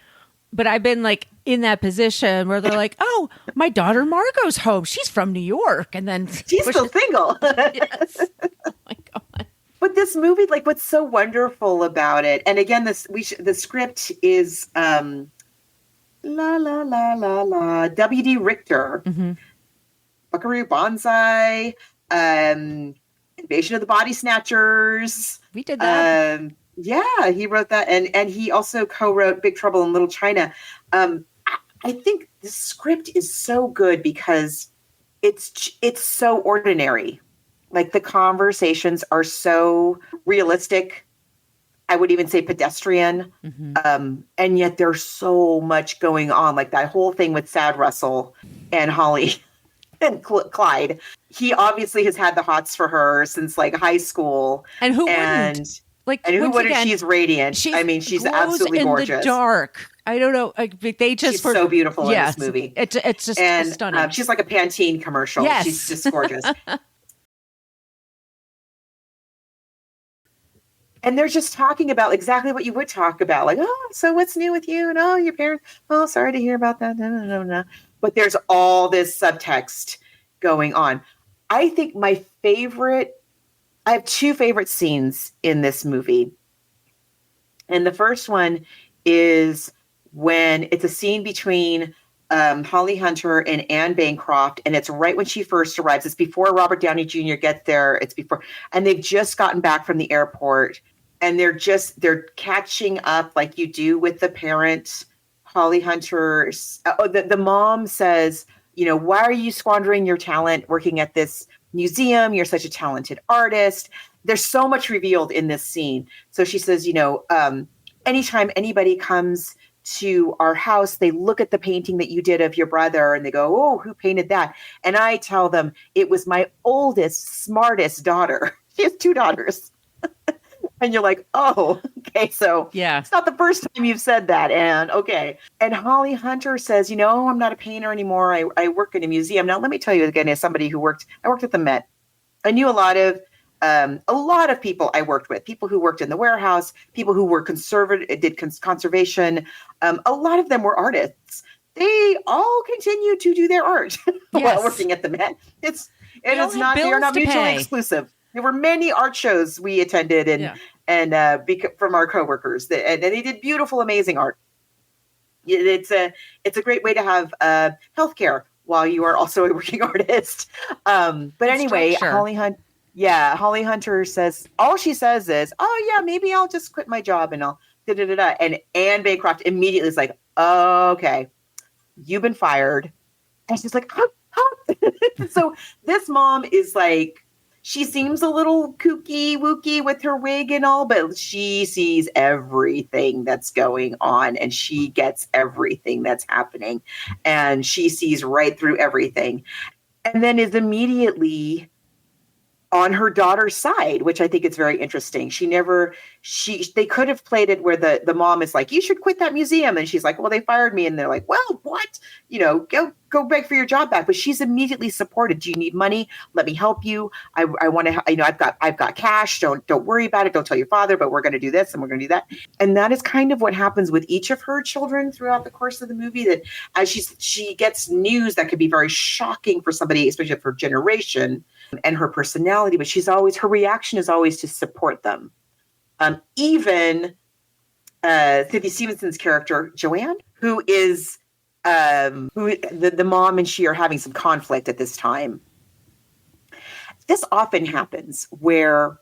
but I've been in that position where they're like, oh, my daughter Margos home, she's from New York, and then she's still single. Yes. Oh my God. But this movie, what's so wonderful about it, and again, the script is W.D. Richter, Buckaroo Banzai, Invasion of the Body Snatchers. We did that. Yeah, he wrote that, and he also co-wrote Big Trouble in Little China. I think the script is so good because it's so ordinary. The conversations are so realistic. I would even say pedestrian. And yet there's so much going on. That whole thing with Sad Russell and Holly and Clyde. He obviously has had the hots for her since high school. And who wouldn't? And who wouldn't? She's radiant. She's absolutely gorgeous. In the dark. I don't know. She's so beautiful in this movie. It's just stunning. She's like a Pantene commercial. Yes. She's just gorgeous. And they're just talking about exactly what you would talk about. Like, oh, so what's new with you? And oh, your parents, oh, sorry to hear about that. No, no, no, no. But there's all this subtext going on. I think I have two favorite scenes in this movie. And the first one is when it's a scene between Holly Hunter and Anne Bancroft, and it's right when she first arrives. It's before Robert Downey Jr. gets there. It's before, and they've just gotten back from the airport, and they're catching up like you do with the parent. Holly Hunter, the mom says, why are you squandering your talent working at this museum? You're such a talented artist. There's so much revealed in this scene. So she says, anytime anybody comes to our house, they look at the painting that you did of your brother and they go, oh, who painted that? And I tell them it was my oldest, smartest daughter. She has two daughters. And you're like, oh, okay. So yeah, it's not the first time you've said that, Anne. Okay. And Holly Hunter says, I'm not a painter anymore. I work in a museum. Now, let me tell you again, as somebody I worked at the Met. I knew a lot of people I worked with, people who worked in the warehouse, people who were did conservation. A lot of them were artists. They all continue to do their art while working at the Met. They're not mutually exclusive. There were many art shows we attended from our coworkers, and they did beautiful, amazing art. It's a great way to have healthcare while you are also a working artist. But anyway, Holly Hunter says, all she says is, oh yeah, maybe I'll just quit my job and I'll da-da-da-da. And Anne Bancroft immediately is like, oh, okay, you've been fired. And she's like, oh. So this mom is like, she seems a little kooky wooky with her wig and all, but she sees everything that's going on and she gets everything that's happening and she sees right through everything. And then is immediately on her daughter's side, which I think is very interesting. They could have played it where the mom is like, you should quit that museum. And she's like, well, they fired me. And they're like, well, what? Go beg for your job back. But she's immediately supported. Do you need money? Let me help you. I want to, I've got cash. Don't worry about it. Don't tell your father, but we're going to do this and we're going to do that. And that is kind of what happens with each of her children throughout the course of the movie, that as she gets news that could be very shocking for somebody, especially of her generation and her personality, but her reaction is always to support them. Even Cynthia Stevenson's character, Joanne, who is the mom and she are having some conflict at this time. This often happens where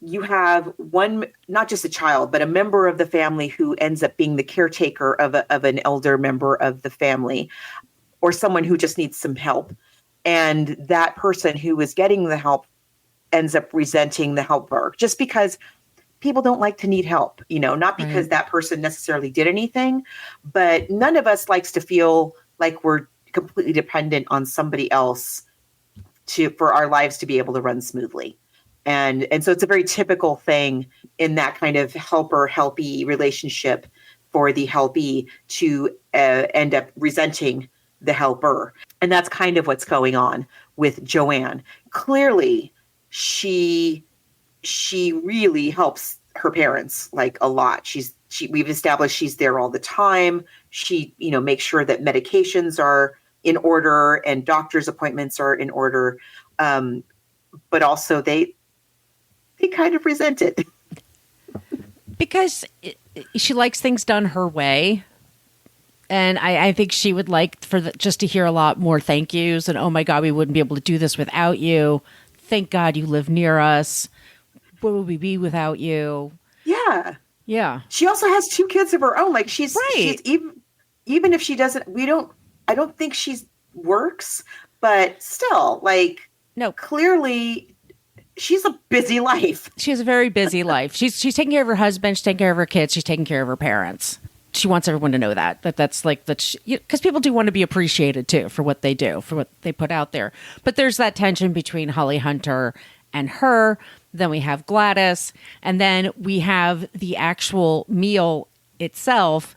you have not just a child, but a member of the family who ends up being the caretaker of an elder member of the family, or someone who just needs some help. And that person who is getting the help ends up resenting the helper just because people don't like to need help, not because that person necessarily did anything, but none of us likes to feel like we're completely dependent on somebody else for our lives to be able to run smoothly. And so it's a very typical thing in that kind of helper-helpee relationship for the helpee to end up resenting the helper. And that's kind of what's going on with Joanne. Clearly, she really helps her parents like a lot. We've established she's there all the time. She, makes sure that medications are in order and doctor's appointments are in order. But also they kind of resent it. Because she likes things done her way. And I think she would like just to hear a lot more thank yous and, oh my God, we wouldn't be able to do this without you. Thank God you live near us. Where would we be without you? Yeah. Yeah. She also has two kids of her own. Like she's even if she doesn't, I don't think she works, but still, like, no, clearly she's a busy life. She has a very busy life. She's taking care of her husband. She's taking care of her kids. She's taking care of her parents. She wants everyone to know that's like that, because people do want to be appreciated too for what they do, for what they put out there. But there's that tension between Holly Hunter and her. Then we have Gladys, and then we have the actual meal itself.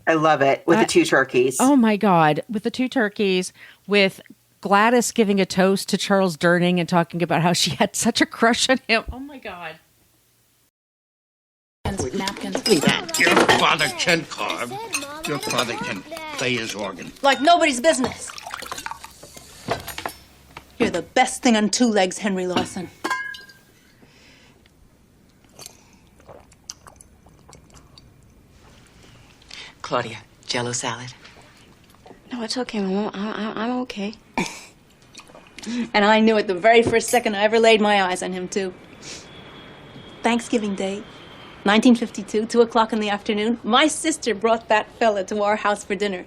I love it with the two turkeys. Oh my God, with the two turkeys, with Gladys giving a toast to Charles Durning and talking about how she had such a crush on him. Oh my God. pads, napkins. Leave that. Your father can carve. Your father can play his organ. Like nobody's business. You're the best thing on two legs, Henry Lawson. Claudia, Jell-O salad. No, it's okay, Mama. I'm okay. And I knew it the very first second I ever laid my eyes on him, too. Thanksgiving Day, 1952, 2 o'clock in the afternoon, my sister brought that fella to our house for dinner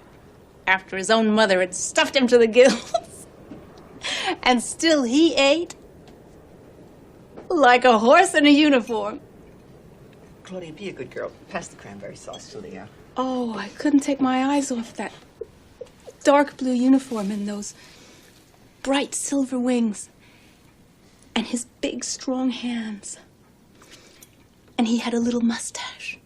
after his own mother had stuffed him to the gills. And still he ate like a horse in a uniform. Claudia, be a good girl. Pass the cranberry sauce to Leo. Oh, I couldn't take my eyes off that dark blue uniform and those bright silver wings. And his big, strong hands. And he had a little mustache.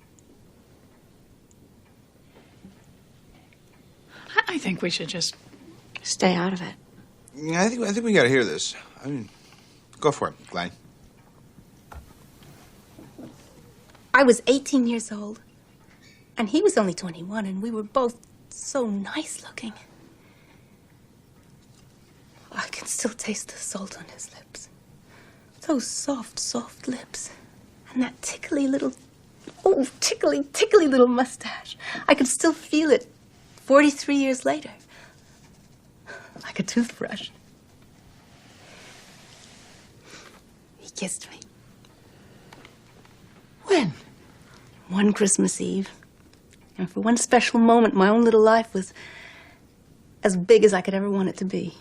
I think we should just stay out of it. Yeah, I think we gotta hear this. I mean, go for it, Glenn. I was 18 years old, and he was only 21, and we were both so nice looking. I can still taste the salt on his lips. Those soft, soft lips. And that tickly little little mustache. I can still feel it 43 years later. Like a toothbrush. He kissed me. When? One Christmas Eve. And for one special moment, my own little life was as big as I could ever want it to be.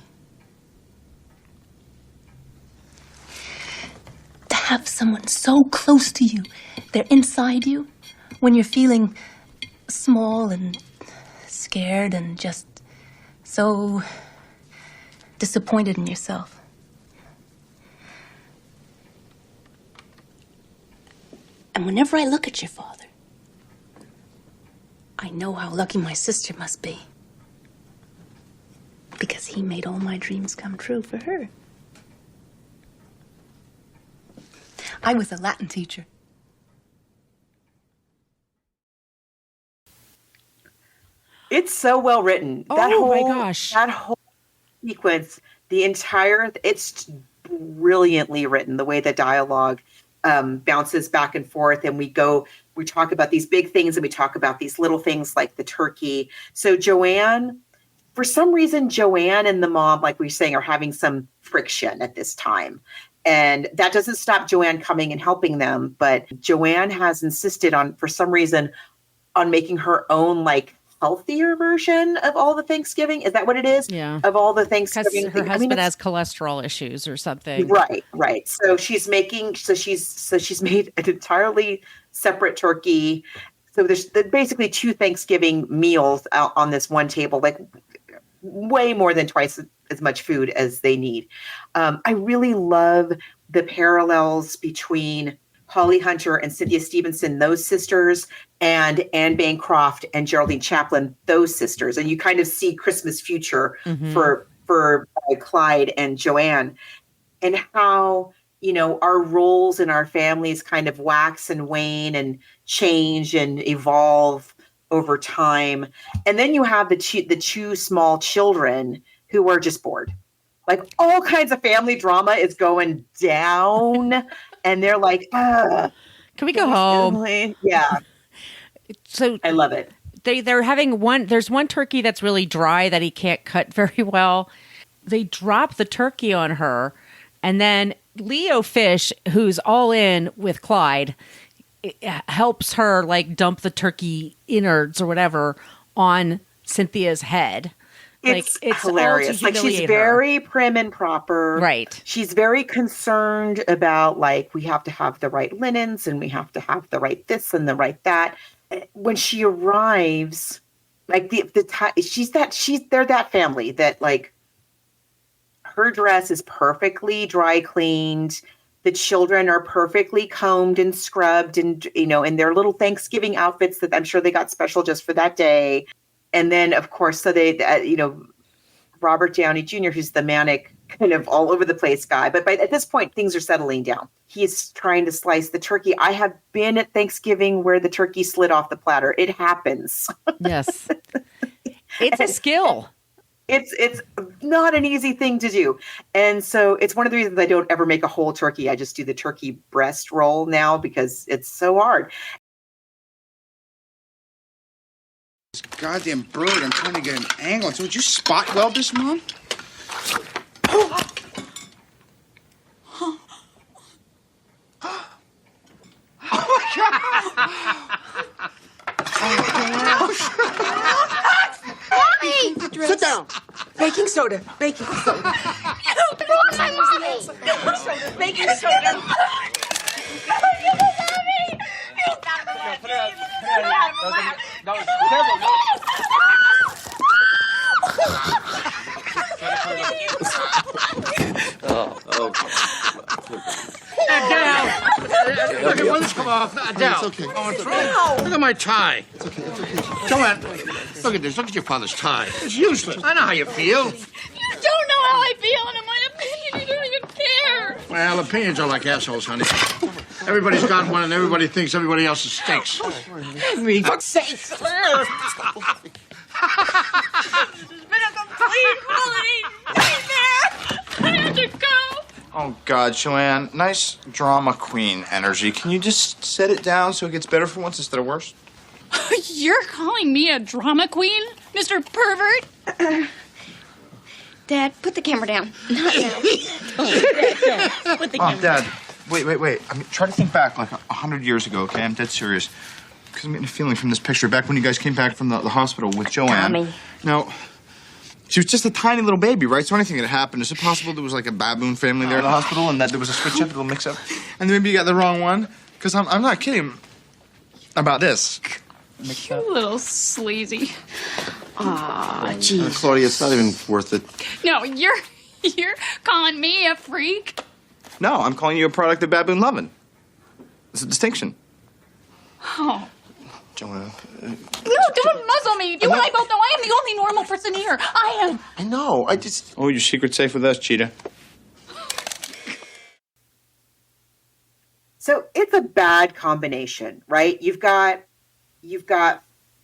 To have someone so close to you, they're inside you, when you're feeling small and scared and just so disappointed in yourself. And whenever I look at your father, I know how lucky my sister must be. Because he made all my dreams come true for her. I was a Latin teacher. It's so well written. Oh my gosh. That whole sequence, it's brilliantly written, the way the dialogue bounces back and forth, and we talk about these big things and we talk about these little things like the turkey. So for some reason, Joanne and the mom, like we were saying, are having some friction at this time. And that doesn't stop Joanne coming and helping them. But Joanne has insisted for some reason, on making her own, like, healthier version of all the Thanksgiving. Is that what it is? Yeah. Of all the Thanksgiving. Because her husband has cholesterol issues or something. Right. So she's made an entirely separate turkey. So there's basically 2 Thanksgiving meals out on this one table, like way more than twice as much food as they need. I really love the parallels between Holly Hunter and Cynthia Stevenson, those sisters, and Anne Bancroft and Geraldine Chaplin, those sisters. And you kind of see Christmas future for Clyde and Joanne, and how, our roles in our families kind of wax and wane and change and evolve over time. And then you have the 2 small children who are just bored. Like, all kinds of family drama is going down. And they're like, can we go home? Yeah. So I love it. They're having there's one turkey that's really dry that he can't cut very well. They drop the turkey on her, and then Leo Fish, who's all in with Clyde, helps her like dump the turkey innards or whatever on Cynthia's head. It's hilarious. Like, she's very prim and proper. Right. She's very concerned about, like, we have to have the right linens and we have to have the right this and the right that. When she arrives, like, they're that family that, like, her dress is perfectly dry cleaned. The children are perfectly combed and scrubbed and, in their little Thanksgiving outfits that I'm sure they got special just for that day. And then, of course, so they, Robert Downey Jr., who's the manic kind of all over the place guy. But at this point, things are settling down. He's trying to slice the turkey. I have been at Thanksgiving where the turkey slid off the platter. It happens. Yes. It's a skill. It's not an easy thing to do. And so it's one of the reasons I don't ever make a whole turkey. I just do the turkey breast roll now because it's so hard. This goddamn bird, I'm trying to get an angle. So would you spot weld this, Mom? Mommy! Sit down. Baking soda. Baking soda. Baking soda. Adele! Look at this come off. Adele. It's okay. Oh, it's right. Look at my tie. It's okay. It's okay. Joanne, look at this. Look at your father's tie. It's useless. I know how you feel. You don't know how I feel, and in my opinion, you don't even care. Well, opinions are like assholes, honey. Everybody's got one, and everybody thinks everybody else's stinks. Henry, for fuck's sake. This has been a complete quality nightmare. I had to go. Oh, God, Joanne. Nice drama queen energy. Can you just set it down so it gets better for once instead of worse? You're calling me a drama queen, Mr. Pervert? Dad, put the camera down. Not now. Put the Oh, Dad. Wait. I mean, try to think back like 100 years ago, okay? I'm dead serious. Because I'm getting a feeling from this picture back when you guys came back from the hospital with Joanne. Tommy. Now, she was just a tiny little baby, right? So anything could happen. Is it possible there was like a baboon family there at the hospital and that there was a switch-up, a little mix-up? And then maybe you got the wrong one? Because I'm not kidding about this. You little sleazy. Aw, jeez. Claudia, it's not even worth it. No, you're calling me a freak? No, I'm calling you a product of baboon loving. It's a distinction. Oh. Joanna. No, don't muzzle me. You and I both know I am the only normal person here. I am. I know. I just. Oh, your secret's safe with us, Cheetah. So it's a bad combination, right? You've got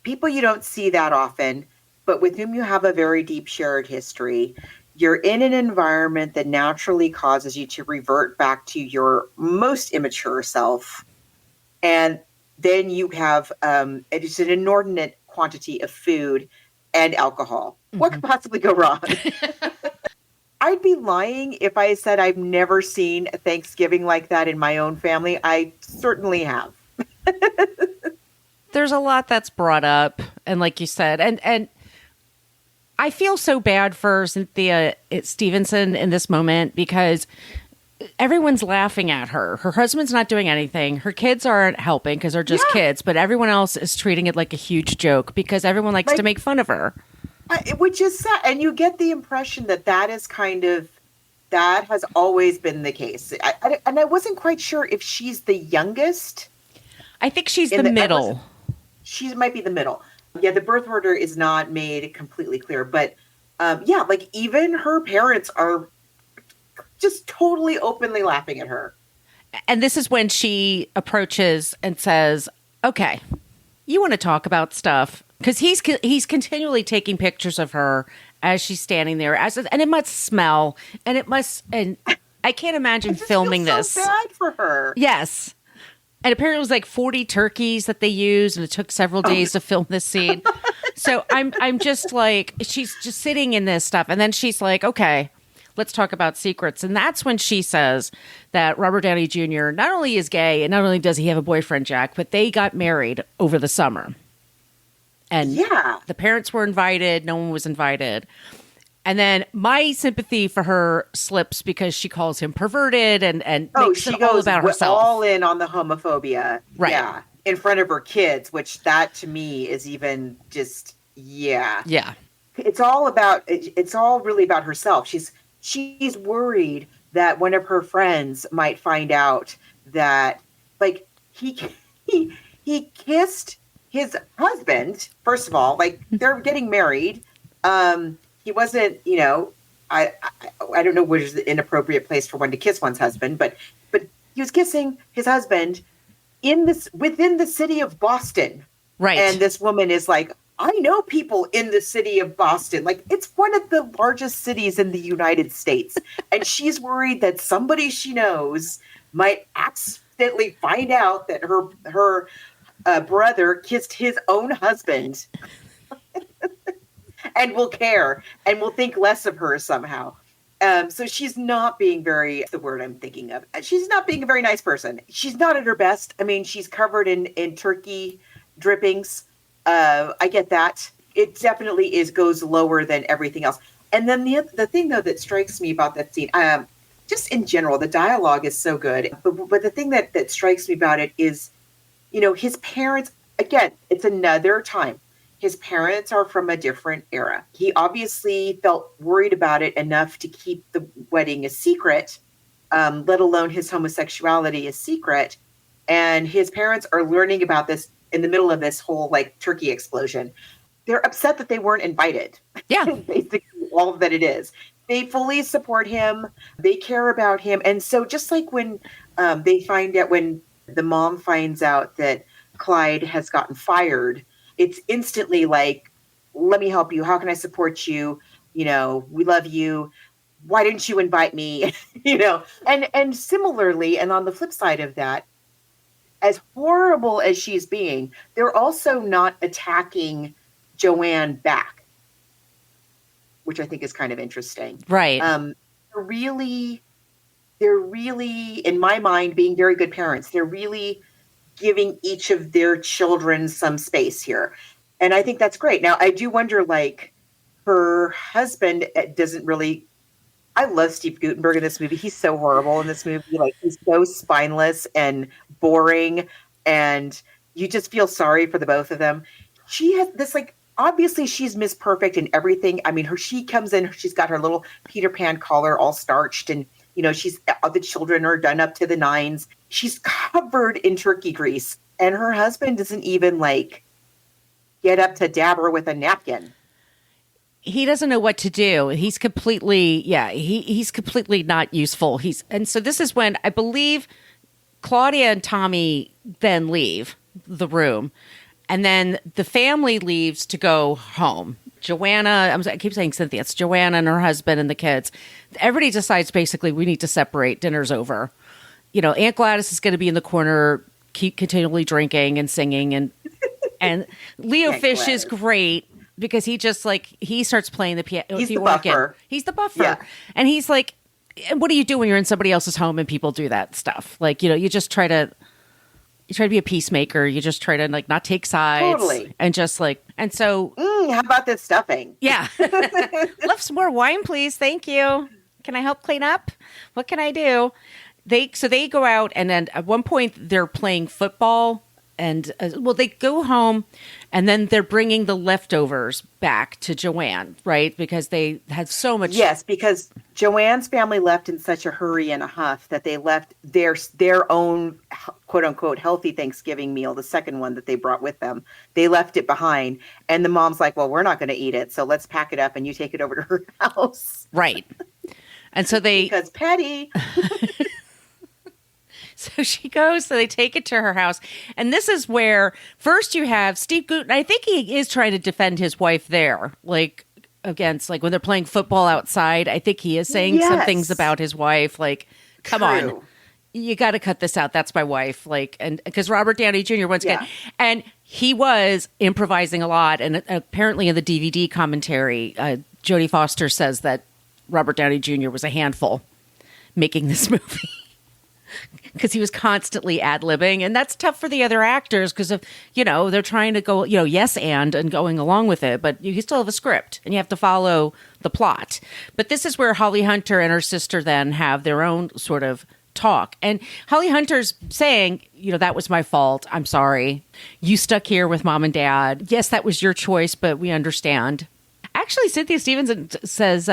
people you don't see that often, but with whom you have a very deep shared history. You're in an environment that naturally causes you to revert back to your most immature self. And then you have it's an inordinate quantity of food and alcohol. Mm-hmm. What could possibly go wrong? I'd be lying if I said I've never seen a Thanksgiving like that in my own family. I certainly have. There's a lot that's brought up, and like you said, and I feel so bad for Cynthia Stevenson in this moment because everyone's laughing at her. Her husband's not doing anything. Her kids aren't helping because they're just kids, but everyone else is treating it like a huge joke because everyone likes to make fun of her. Which is sad. And you get the impression that that has always been the case. And I wasn't quite sure if she's the youngest. I think she's the middle. She might be the middle. Yeah, the birth order is not made completely clear. But like even her parents are just totally openly laughing at her. And this is when she approaches and says, okay, you want to talk about stuff? Because he's continually taking pictures of her as she's standing there, and it must smell, and I can't imagine filming this. So bad for her. Yes, and apparently it was like 40 turkeys that they used, and it took several days to film this scene. So I'm just like, she's just sitting in this stuff, and then she's like, okay, let's talk about secrets, and that's when she says that Robert Downey Jr. not only is gay, and not only does he have a boyfriend, Jack, but they got married over the summer. And the parents were invited. No one was invited. And then my sympathy for her slips because she calls him perverted and makes it all about herself. All in on the homophobia. Right. Yeah. In front of her kids, which that to me is even just, yeah. Yeah. It's all really about herself. She's worried that one of her friends might find out that like he kissed his husband, first of all, like they're getting married. He wasn't, I don't know which is the inappropriate place for one to kiss one's husband, but he was kissing his husband within the city of Boston. Right. And this woman is like, I know people in the city of Boston. Like, it's one of the largest cities in the United States. And she's worried that somebody she knows might accidentally find out that her brother kissed his own husband and will care and will think less of her somehow. So she's not being the word I'm thinking of. She's not being a very nice person. She's not at her best. I mean, she's covered in turkey drippings. I get that. It definitely goes lower than everything else. And then the thing, though, that strikes me about that scene, just in general, the dialogue is so good. But the thing that strikes me about it is, his parents, again, it's another time. His parents are from a different era. He obviously felt worried about it enough to keep the wedding a secret, let alone his homosexuality a secret. And his parents are learning about this in the middle of this whole turkey explosion. They're upset that they weren't invited. Yeah. Basically all that it is. They fully support him. They care about him. And so just like when when the mom finds out that Clyde has gotten fired, it's instantly like, let me help you. How can I support you? We love you. Why didn't you invite me? And similarly, and on the flip side of that, as horrible as she's being, they're also not attacking Joanne back, which I think is kind of interesting. Right. They're really, in my mind, being very good parents. They're really giving each of their children some space here. And I think that's great. Now, I do wonder, her husband doesn't really... I love Steve Guttenberg in this movie. He's so horrible in this movie. He's so spineless and boring, and you just feel sorry for the both of them. She has this, obviously she's Miss Perfect in everything. I mean, she comes in, she's got her little Peter Pan collar all starched, and the children are done up to the nines. She's covered in turkey grease, and her husband doesn't even get up to dab her with a napkin. He doesn't know what to do. He's completely, he's completely not useful. And so this is when I believe Claudia and Tommy then leave the room, and then the family leaves to go home. Joanna, I keep saying Cynthia, it's Joanna and her husband and the kids. Everybody decides basically we need to separate. Dinner's over. Aunt Gladys is going to be in the corner, keep continually drinking and singing, and Leo Fish is great because he just he starts playing the piano. He's the buffer. He's the buffer, yeah. And he's like, "What do you do when you're in somebody else's home and people do that stuff? You just try to." You try to be a peacemaker. You just try to not take sides. Totally. And just and so. How about this stuffing? Yeah. Love some more wine, please. Thank you. Can I help clean up? What can I do? They go out, and then at one point they're playing football, and they go home, and then they're bringing the leftovers back to Joanne, right? Because they had so much. Yes, because Joanne's family left in such a hurry and a huff that they left their own quote unquote healthy Thanksgiving meal, the second one that they brought with them. They left it behind, and the mom's like, "Well, we're not going to eat it, so let's pack it up and you take it over to her house." Right. And so because Patty. So she goes, so they take it to her house. And this is where first you have Steve Guttenberg. I think he is trying to defend his wife there, against, when they're playing football outside. I think he is saying some things about his wife, come on, you got to cut this out. That's my wife. And because Robert Downey Jr. once again, and he was improvising a lot. And apparently in the DVD commentary, Jodie Foster says that Robert Downey Jr. was a handful making this movie. Because he was constantly ad-libbing, and that's tough for the other actors because of they're trying to go yes and going along with it, but you still have a script and you have to follow the plot. But this is where Holly Hunter and her sister then have their own sort of talk, and Holly Hunter's saying, that was my fault. I'm sorry. You stuck here with mom and dad. Yes, that was your choice, but we understand. Actually, Cynthia Stevenson says,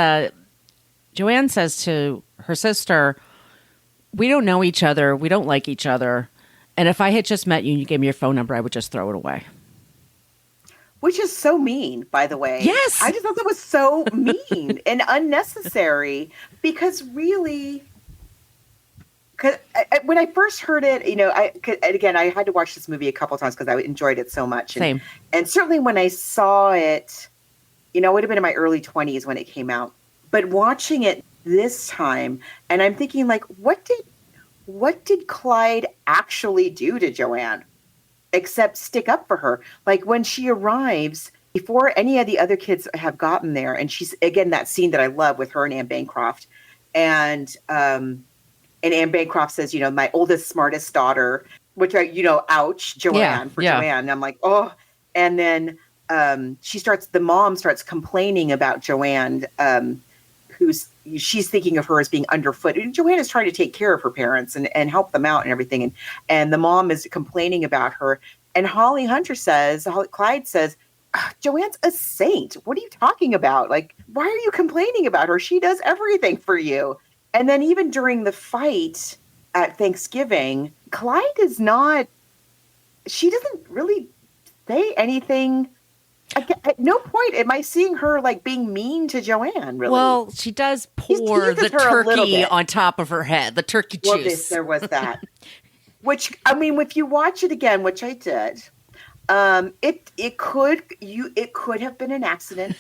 Joanne says to her sister, we don't know each other. We don't like each other. And if I had just met you and you gave me your phone number, I would just throw it away. which is so mean, by the way. Yes. I just thought that was so mean and unnecessary because really, cause when I first heard it, I had to watch this movie a couple times because I enjoyed it so much. Same. And certainly when I saw it, I would have been in my early 20s when it came out. But watching it this time, and I'm thinking, like, what did Clyde actually do to Joanne except stick up for her? Like, when she arrives, before any of the other kids have gotten there, and she's, again, that scene that I love with her and Anne Bancroft, and Anne Bancroft says, my oldest, smartest daughter, which ouch, Joanne, Joanne. And I'm like, oh. And then the mom starts complaining about Joanne, she's thinking of her as being underfoot. And Joanne is trying to take care of her parents and help them out and everything. And the mom is complaining about her. And Clyde says, Joanne's a saint. What are you talking about? Like, why are you complaining about her? She does everything for you. And then even during the fight at Thanksgiving, Clyde she doesn't really say anything. At no point am I seeing her like being mean to Joanne, really. Well, she does pour the turkey on top of her head, the turkey juice. Well, there was that. Which, if you watch it again, which I did, it could have been an accident.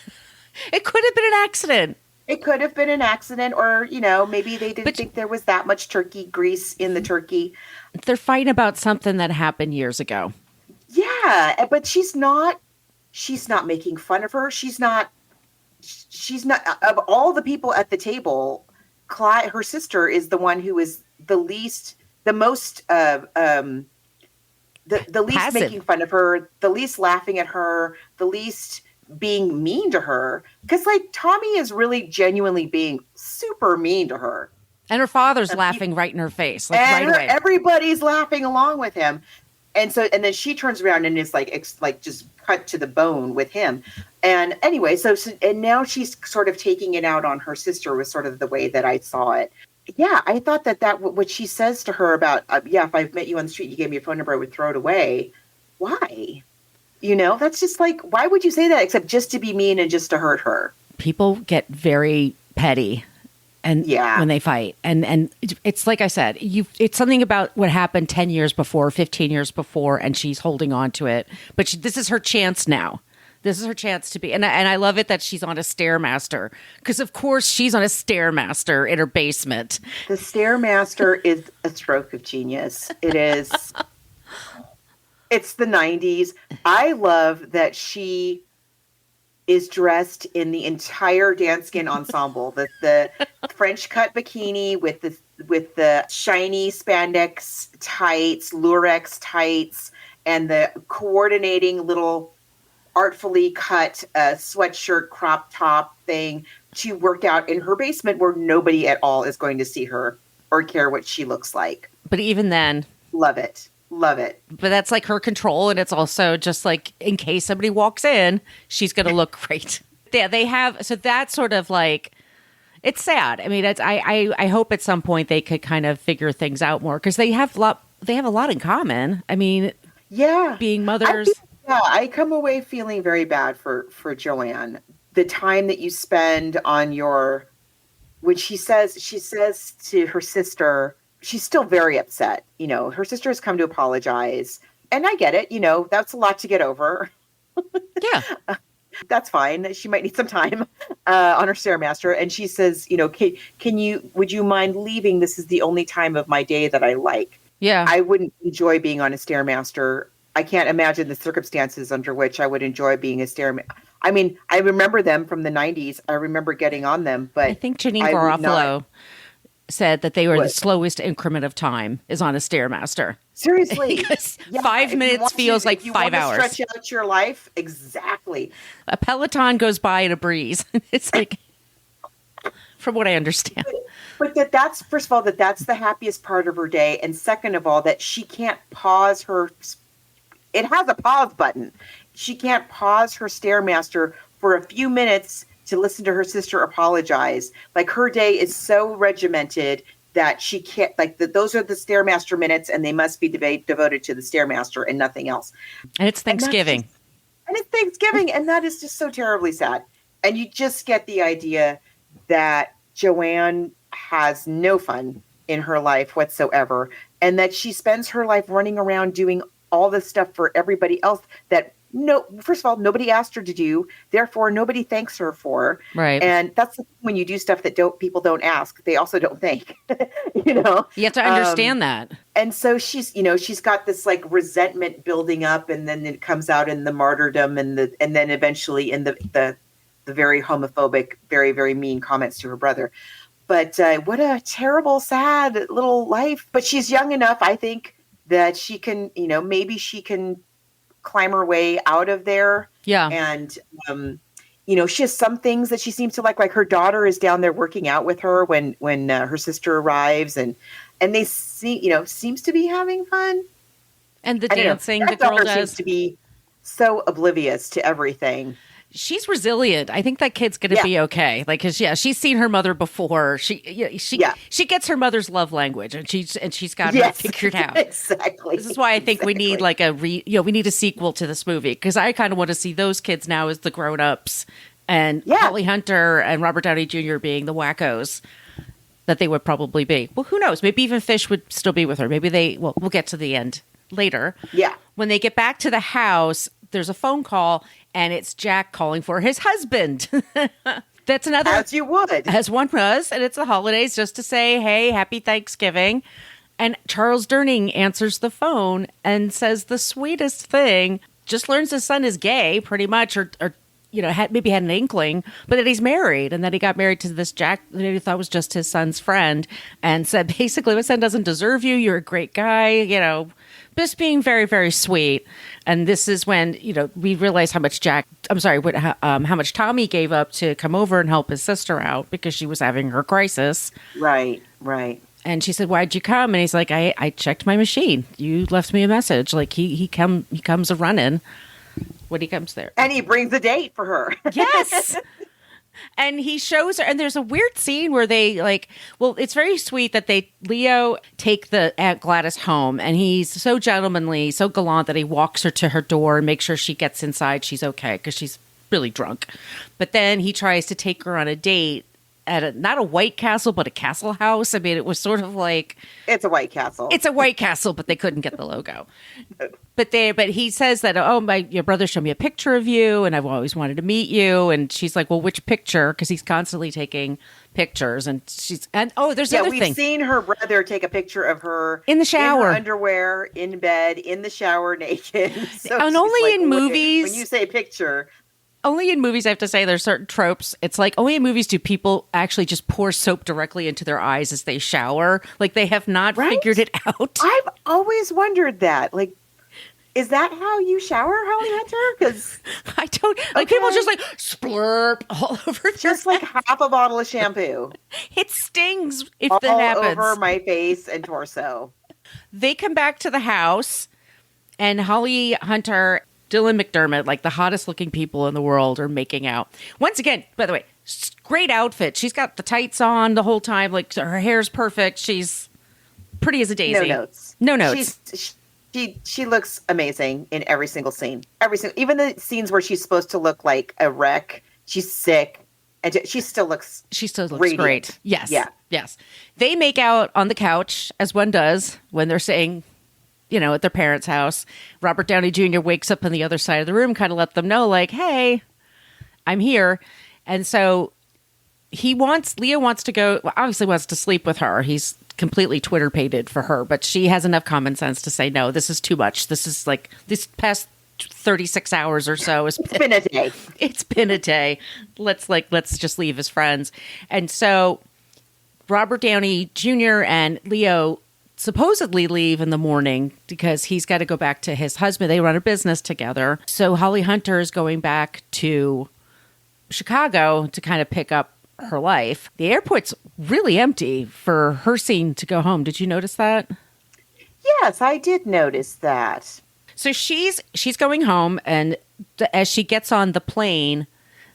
It could have been an accident. It could have been an accident, or, maybe they didn't think there was that much turkey grease in the turkey. They're fighting about something that happened years ago. Yeah, but she's not making fun of her. She's not, of all the people at the table, her sister is the one who is the least passive. Making fun of her, the least laughing at her, the least being mean to her. Because, Tommy is really genuinely being super mean to her. And her father's laughing right in her face, right away. Everybody's laughing along with him. And then she turns around and is just cut to the bone with him. And anyway, and now she's sort of taking it out on her sister was sort of the way that I saw it. Yeah, I thought that what she says to her about, if I met you on the street, you gave me your phone number, I would throw it away. Why? That's just why would you say that except just to be mean and just to hurt her? People get very petty. And when they fight, and it's like I said, it's something about what happened 10 years before, 15 years before, and she's holding on to it. But this is her chance now. This is her chance to be, and I love it that she's on a Stairmaster, because of course she's on a Stairmaster in her basement. The Stairmaster is a stroke of genius. It is. It's the 90s. I love that she is dressed in the entire Danskin ensemble, the French cut bikini with the shiny spandex tights, lurex tights, and the coordinating little artfully cut sweatshirt crop top thing to work out in her basement where nobody at all is going to see her or care what she looks like. But even then, love it. Love it. But that's her control. And it's also just in case somebody walks in, she's going to look great. Yeah, they have. So that's sort of it's sad. I mean, I hope at some point they could kind of figure things out more because they have a lot in common. I mean, being mothers. I come away feeling very bad for Joanne. The time that you spend on when she says to her sister, she's still very upset. Her sister has come to apologize. And I get it. That's a lot to get over. Yeah. That's fine. She might need some time on her Stairmaster. And she says, would you mind leaving? This is the only time of my day that I like. Yeah. I wouldn't enjoy being on a Stairmaster. I can't imagine the circumstances under which I would enjoy being a Stairmaster. I mean, I remember them from the 90s. I remember getting on them, but I think Janine Garofalo said that they were the slowest increment of time is on a Stairmaster. Seriously. 5 minutes feels like 5 hours. Stretch out your life. Exactly. A Peloton goes by in a breeze. It's from what I understand. But that's, first of all, that's the happiest part of her day. And second of all, that she can't pause it has a pause button. She can't pause her Stairmaster for a few minutes to listen to her sister apologize. Her day is so regimented that she can't, those are the Stairmaster minutes and they must be devoted to the Stairmaster and nothing else. And it's Thanksgiving. And it's Thanksgiving, and that is just so terribly sad. And you just get the idea that Joanne has no fun in her life whatsoever, and that she spends her life running around doing all this stuff for everybody else that first of all, nobody asked her to do, therefore nobody thanks her for. Right. And that's when you do stuff that people don't ask, they also don't thank. You have to understand that. And so she's got this like resentment building up, and then it comes out in the martyrdom, and then eventually in the very homophobic, very, very mean comments to her brother. But what a terrible, sad little life. But she's young enough, I think, that she can, maybe she can climb her way out of there. Yeah. And, she has some things that she seems to like her daughter is down there working out with her when her sister arrives, and they see, seems to be having fun. And the dancing the girl does seems to be so oblivious to everything. She's resilient. I think that kid's going to be okay. Like, cause she's seen her mother before. She gets her mother's love language, and she's got her figured out. Exactly. This is why I think we need like we need a sequel to this movie, because I kind of want to see those kids now as the grown-ups, and Holly Hunter and Robert Downey Jr. being the wackos that they would probably be. Well, who knows? Maybe even Fish would still be with her. Maybe we'll get to the end later. Yeah. When they get back to the house, there's a phone call, and it's Jack calling for his husband. That's another. As you would. As one was. And it's the holidays, just to say, hey, happy Thanksgiving. And Charles Durning answers the phone and says the sweetest thing. Just learns his son is gay, pretty much, or maybe had an inkling, but that he's married, and that he got married to this Jack that he thought was just his son's friend, and said, basically, my son doesn't deserve you. You're a great guy, just being very, very sweet. And this is when, we realize how much how much Tommy gave up to come over and help his sister out because she was having her crisis. Right, right. And she said, why'd you come? And he's like, I checked my machine. You left me a message. Like he comes a running when he comes there. And he brings a date for her. Yes. And he shows her, and there's a weird scene where they it's very sweet that Leo take the Aunt Gladys home, and he's so gentlemanly, so gallant that he walks her to her door and makes sure she gets inside. She's okay because she's really drunk. But then he tries to take her on a date at not a White Castle, but a Castle House. I mean, it was sort of like... It's a White Castle. It's a White Castle, but they couldn't get the logo. But he says that, your brother showed me a picture of you, and I've always wanted to meet you. And she's like, well, which picture? Because he's constantly taking pictures. And there's another thing. We've seen her brother take a picture of her in the shower, in her underwear, in bed, in the shower, naked. So and only like, in movies. When you say picture... Only in movies, I have to say, there's certain tropes. It's like only in movies do people actually just pour soap directly into their eyes as they shower. Like they have not figured it out. I've always wondered that. Like, is that how you shower, Holly Hunter? Because I don't like people just like splurp all over. Just like half a bottle of shampoo. It stings if all that happens. Over my face and torso. They come back to the house, and Holly Hunter, Dylan McDermott, like the hottest looking people in the world, are making out. Once again, by the way, great outfit. She's got the tights on the whole time. Like her hair's perfect. She's pretty as a daisy. No notes. No notes. She looks amazing in every single scene. Even the scenes where she's supposed to look like a wreck. She's sick. And she still looks radiant. Great. Yes. Yeah. Yes. They make out on the couch, as one does when they're saying, at their parents' house. Robert Downey Jr. wakes up on the other side of the room, kind of let them know, like, hey, I'm here. And so Leo wants to go, obviously wants to sleep with her. He's completely Twitter-pated for her, but she has enough common sense to say, no, this is too much. This is like, this past 36 hours or so. It's been a day. It's been a day. Let's just leave as friends. And so Robert Downey Jr. and Leo supposedly leave in the morning because he's got to go back to his husband. They run a business together. So Holly Hunter is going back to Chicago to kind of pick up her life. The airport's really empty for her scene to go home. Did you notice that? Yes, I did notice that. So she's going home, and as she gets on the plane,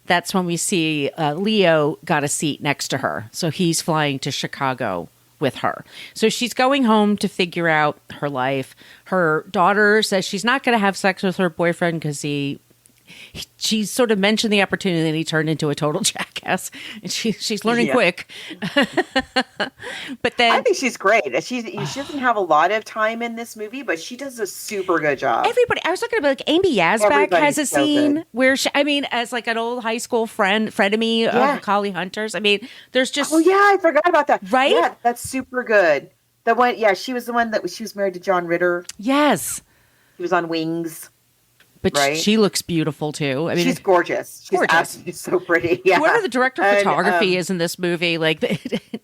that's when we see Leo got a seat next to her. So he's flying to Chicago with her. So she's going home to figure out her life. Her daughter says she's not going to have sex with her boyfriend because she sort of mentioned the opportunity and he turned into a total jackass. And she's learning quick. But then I think she's great. She doesn't have a lot of time in this movie, but she does a super good job. I was looking at like Amy Yasbeck Everybody's has a so scene good. where as like an old high school frenemy of Holly Hunter's. I mean, there's just I forgot about that. Right? Yeah, that's super good. The one, she was the one she was married to John Ritter. Yes, he was on Wings. But right? she looks beautiful too. I mean, she's gorgeous. She's absolutely so pretty. Yeah. Whoever the director of photography is in this movie, like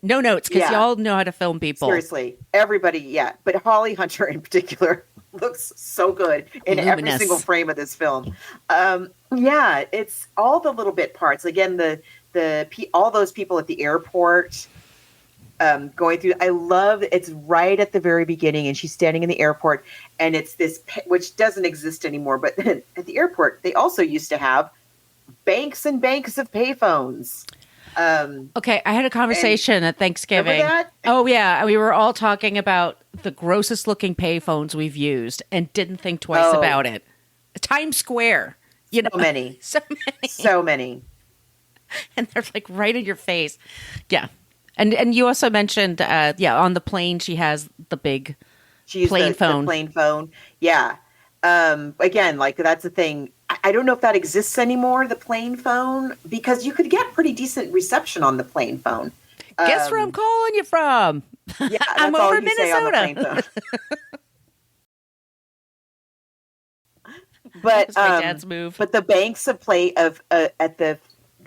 no notes because y'all know how to film people. Seriously, everybody. But Holly Hunter in particular looks so good in every single frame of this film. It's all the little bit parts. Again, all those people at the airport. Going through, I love it's right at the very beginning, and she's standing in the airport, and it's this which doesn't exist anymore. But at the airport, they also used to have banks and banks of payphones. Okay, I had a conversation at Thanksgiving. Remember that? Oh yeah, we were all talking about the grossest looking payphones we've used, and didn't think twice about it. Times Square, so many, and they're like right in your face. Yeah. And you also mentioned, on the plane she has the big plane phone. The plane phone, yeah. Again, like that's the thing. I don't know if that exists anymore, the plane phone, because you could get pretty decent reception on the plane phone. Guess where I'm calling you from? Yeah, that's I'm all over you Minnesota. say on the plane phone. But my dad's move. But the banks at the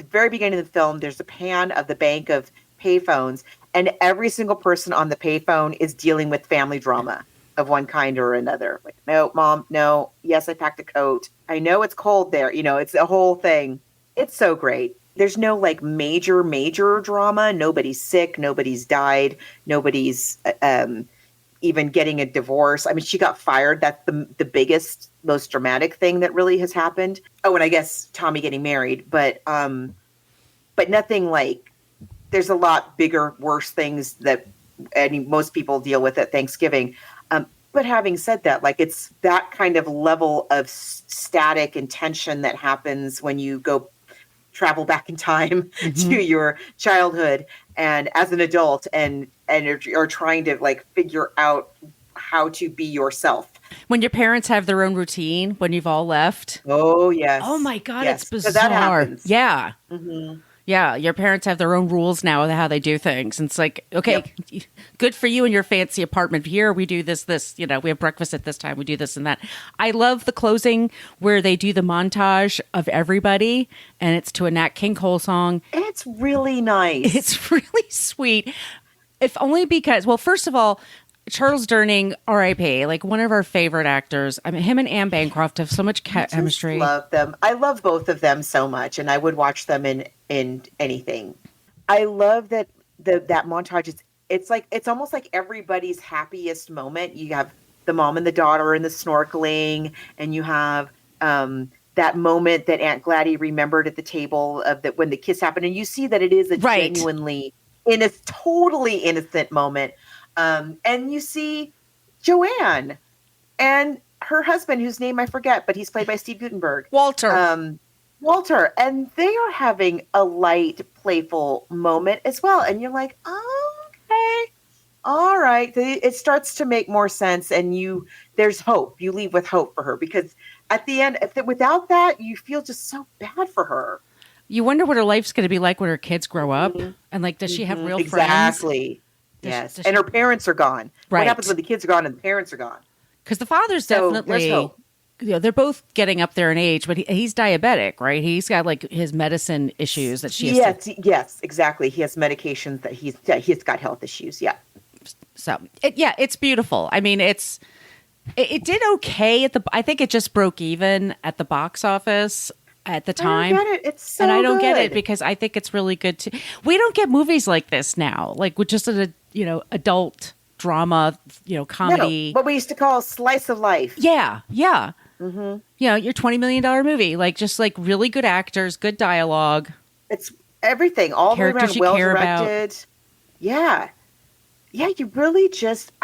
very beginning of the film, there's a pan of the bank of payphones, and every single person on the payphone is dealing with family drama of one kind or another. Like, no, mom, no. Yes, I packed a coat. I know it's cold there. It's a whole thing. It's so great. There's no like major drama. Nobody's sick. Nobody's died. Nobody's even getting a divorce. I mean, she got fired. That's the biggest, most dramatic thing that really has happened. Oh, and I guess Tommy getting married, but nothing like. There's a lot bigger, worse things that most people deal with at Thanksgiving. But having said that, like it's that kind of level of static and tension that happens when you go travel back in time to your childhood and as an adult and are trying to like figure out how to be yourself. When your parents have their own routine, when you've all left. Oh, yes. Oh, my God. Yes. It's bizarre. So that happens. Yeah. Mm-hmm. Yeah, your parents have their own rules now of how they do things. And it's like, okay, good for you in your fancy apartment. Here we do this, we have breakfast at this time. We do this and that. I love the closing where they do the montage of everybody, and it's to a Nat King Cole song. It's really nice. It's really sweet. If only because, well, first of all, Charles Durning, R.I.P., like one of our favorite actors. I mean, him and Anne Bancroft have so much chemistry. I love them. I love both of them so much, and I would watch them in anything. I love that that montage. It's almost like everybody's happiest moment. You have the mom and the daughter and the snorkeling, and you have that moment that Aunt Gladys remembered at the table of that when the kiss happened, and you see that it is a genuinely totally innocent moment. And you see Joanne and her husband, whose name I forget, but he's played by Steve Guttenberg. Walter. And they are having a light, playful moment as well. And you're like, oh, okay. All right. It starts to make more sense. And there's hope. You leave with hope for her because at the end, without that, you feel just so bad for her. You wonder what her life's going to be like when her kids grow up. And like, does she have real friends? Exactly. Yes. And her parents are gone. Right. What happens when the kids are gone and the parents are gone? Because the father's definitely, they're both getting up there in age, but he's diabetic, right? He's got like his medicine issues that she has to... Yes, exactly. He has medications that he's got health issues. Yeah. So it's beautiful. I mean, it did okay I think it just broke even at the box office at the time. I don't get it. It's so and I don't good. get it because I think it's really good too. We don't get movies like this now, like with just an adult drama, comedy. No, what we used to call slice of life. Yeah. Mm-hmm. Your $20 million movie, like just like really good actors, good dialogue. It's everything, all the way around, well directed. Yeah. Yeah, I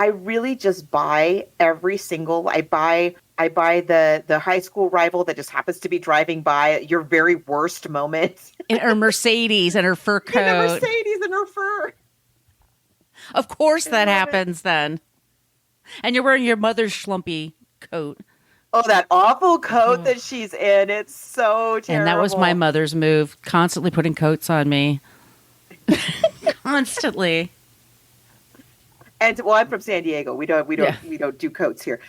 really just buy every single. I buy I buy the high school rival that just happens to be driving by your very worst moment. In her Mercedes and her fur coat. In her Mercedes and her fur. Of course that happens then. And you're wearing your mother's schlumpy coat. Oh, that awful coat that she's in. It's so terrible. And that was my mother's move, constantly putting coats on me. Constantly. And well, I'm from San Diego. We don't do coats here.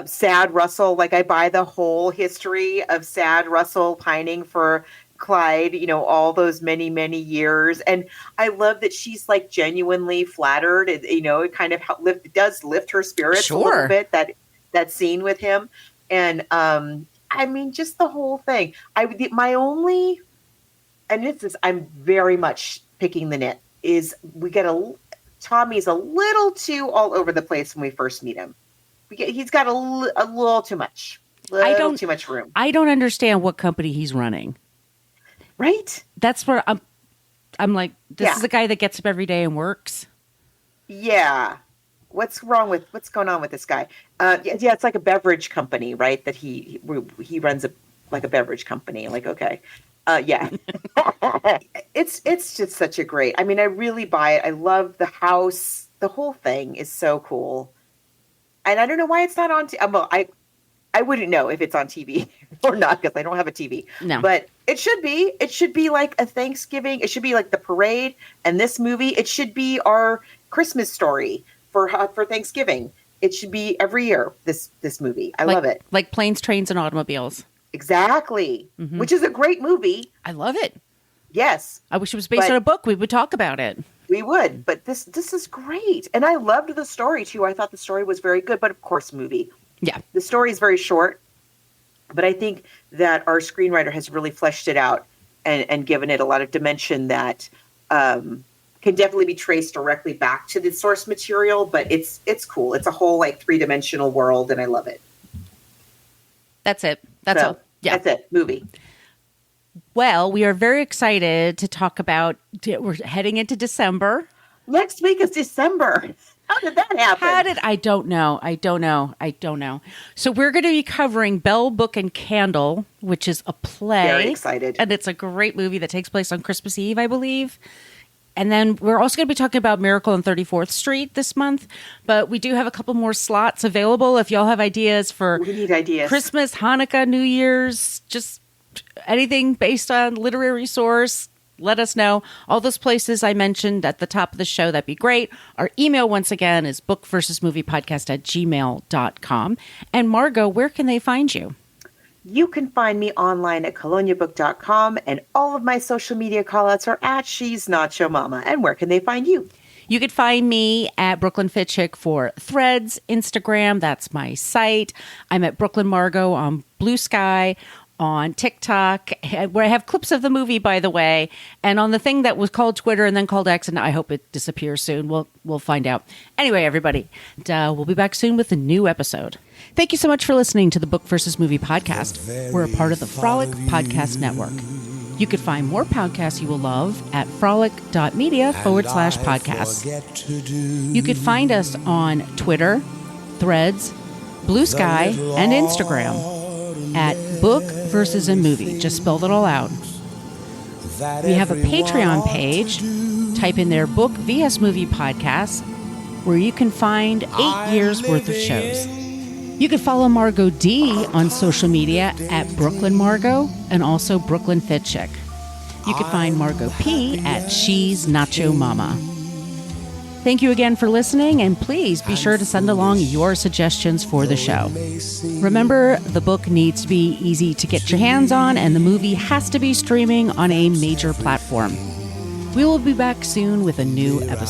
Sad Russell, like I buy the whole history of Sad Russell pining for Clyde, all those many, many years. And I love that she's like genuinely flattered. It kind of does lift her spirits a little bit, that scene with him. And I mean, just the whole thing. I'm very much picking the nit, is Tommy's a little too all over the place when we first meet him. He's got a little too much. Too much room. I don't understand what company he's running. Right? That's where I'm like, this is a guy that gets up every day and works. Yeah. What's going on with this guy? It's like a beverage company, right? That he runs like a beverage company. Like, okay. Yeah. It's just such a great, I mean, I really buy it. I love the house. The whole thing is so cool. And I don't know why it's not on well, I wouldn't know if it's on TV or not because I don't have a TV. No. But it should be. It should be like a Thanksgiving. It should be like the parade and this movie. It should be our Christmas story for Thanksgiving. It should be every year, this movie. I love it. Like Planes, Trains, and Automobiles. Exactly. Mm-hmm. Which is a great movie. I love it. Yes. I wish it was based on a book. We would talk about it. We would, but this is great. And I loved the story, too. I thought the story was very good, but of course, movie. Yeah. The story is very short, but I think that our screenwriter has really fleshed it out and given it a lot of dimension that can definitely be traced directly back to the source material, but it's cool. It's a whole like 3-dimensional world, and I love it. That's it. That's all. Yeah. That's it. Movie. Well, we are very excited to talk about, we're heading into December. Next week is December. How did that happen? I don't know. So we're going to be covering Bell, Book, and Candle, which is a play. Very excited. And it's a great movie that takes place on Christmas Eve, I believe. And then we're also going to be talking about Miracle on 34th Street this month. But we do have a couple more slots available. If y'all have ideas for we need ideas. Christmas, Hanukkah, New Year's, just anything based on literary source, let us know. All those places I mentioned at the top of the show, that'd be great. Our email, once again, is bookversusmoviepodcast@gmail.com. And Margot, where can they find you? You can find me online at coloniabook.com, and all of my social media callouts are at She's Nacho Mama. And where can they find you? You could find me at Brooklyn Fitchick for Threads, Instagram. That's my site. I'm at Brooklyn Margot on Blue Sky, on TikTok, where I have clips of the movie, by the way, and on the thing that was called Twitter and then called X, and I hope it disappears soon. We'll find out. Anyway, everybody, we'll be back soon with a new episode. Thank you so much for listening to the Book versus Movie podcast. We're a part of the Frolic Podcast Network. You could find more podcasts you will love at frolic.media/podcasts. You could find us on Twitter, Threads, Blue Sky, and Instagram at Book versus a Movie. Just spelled it all out. We have a Patreon page. Type in there Book vs Movie Podcast, where you can find 8 years worth of shows. You can follow Margot D on social media at Brooklyn Margot and also Brooklyn Fitchick. You can find Margot P at She's Nacho Mama. Thank you again for listening, and please be sure to send along your suggestions for the show. Remember, the book needs to be easy to get your hands on, and the movie has to be streaming on a major platform. We will be back soon with a new episode.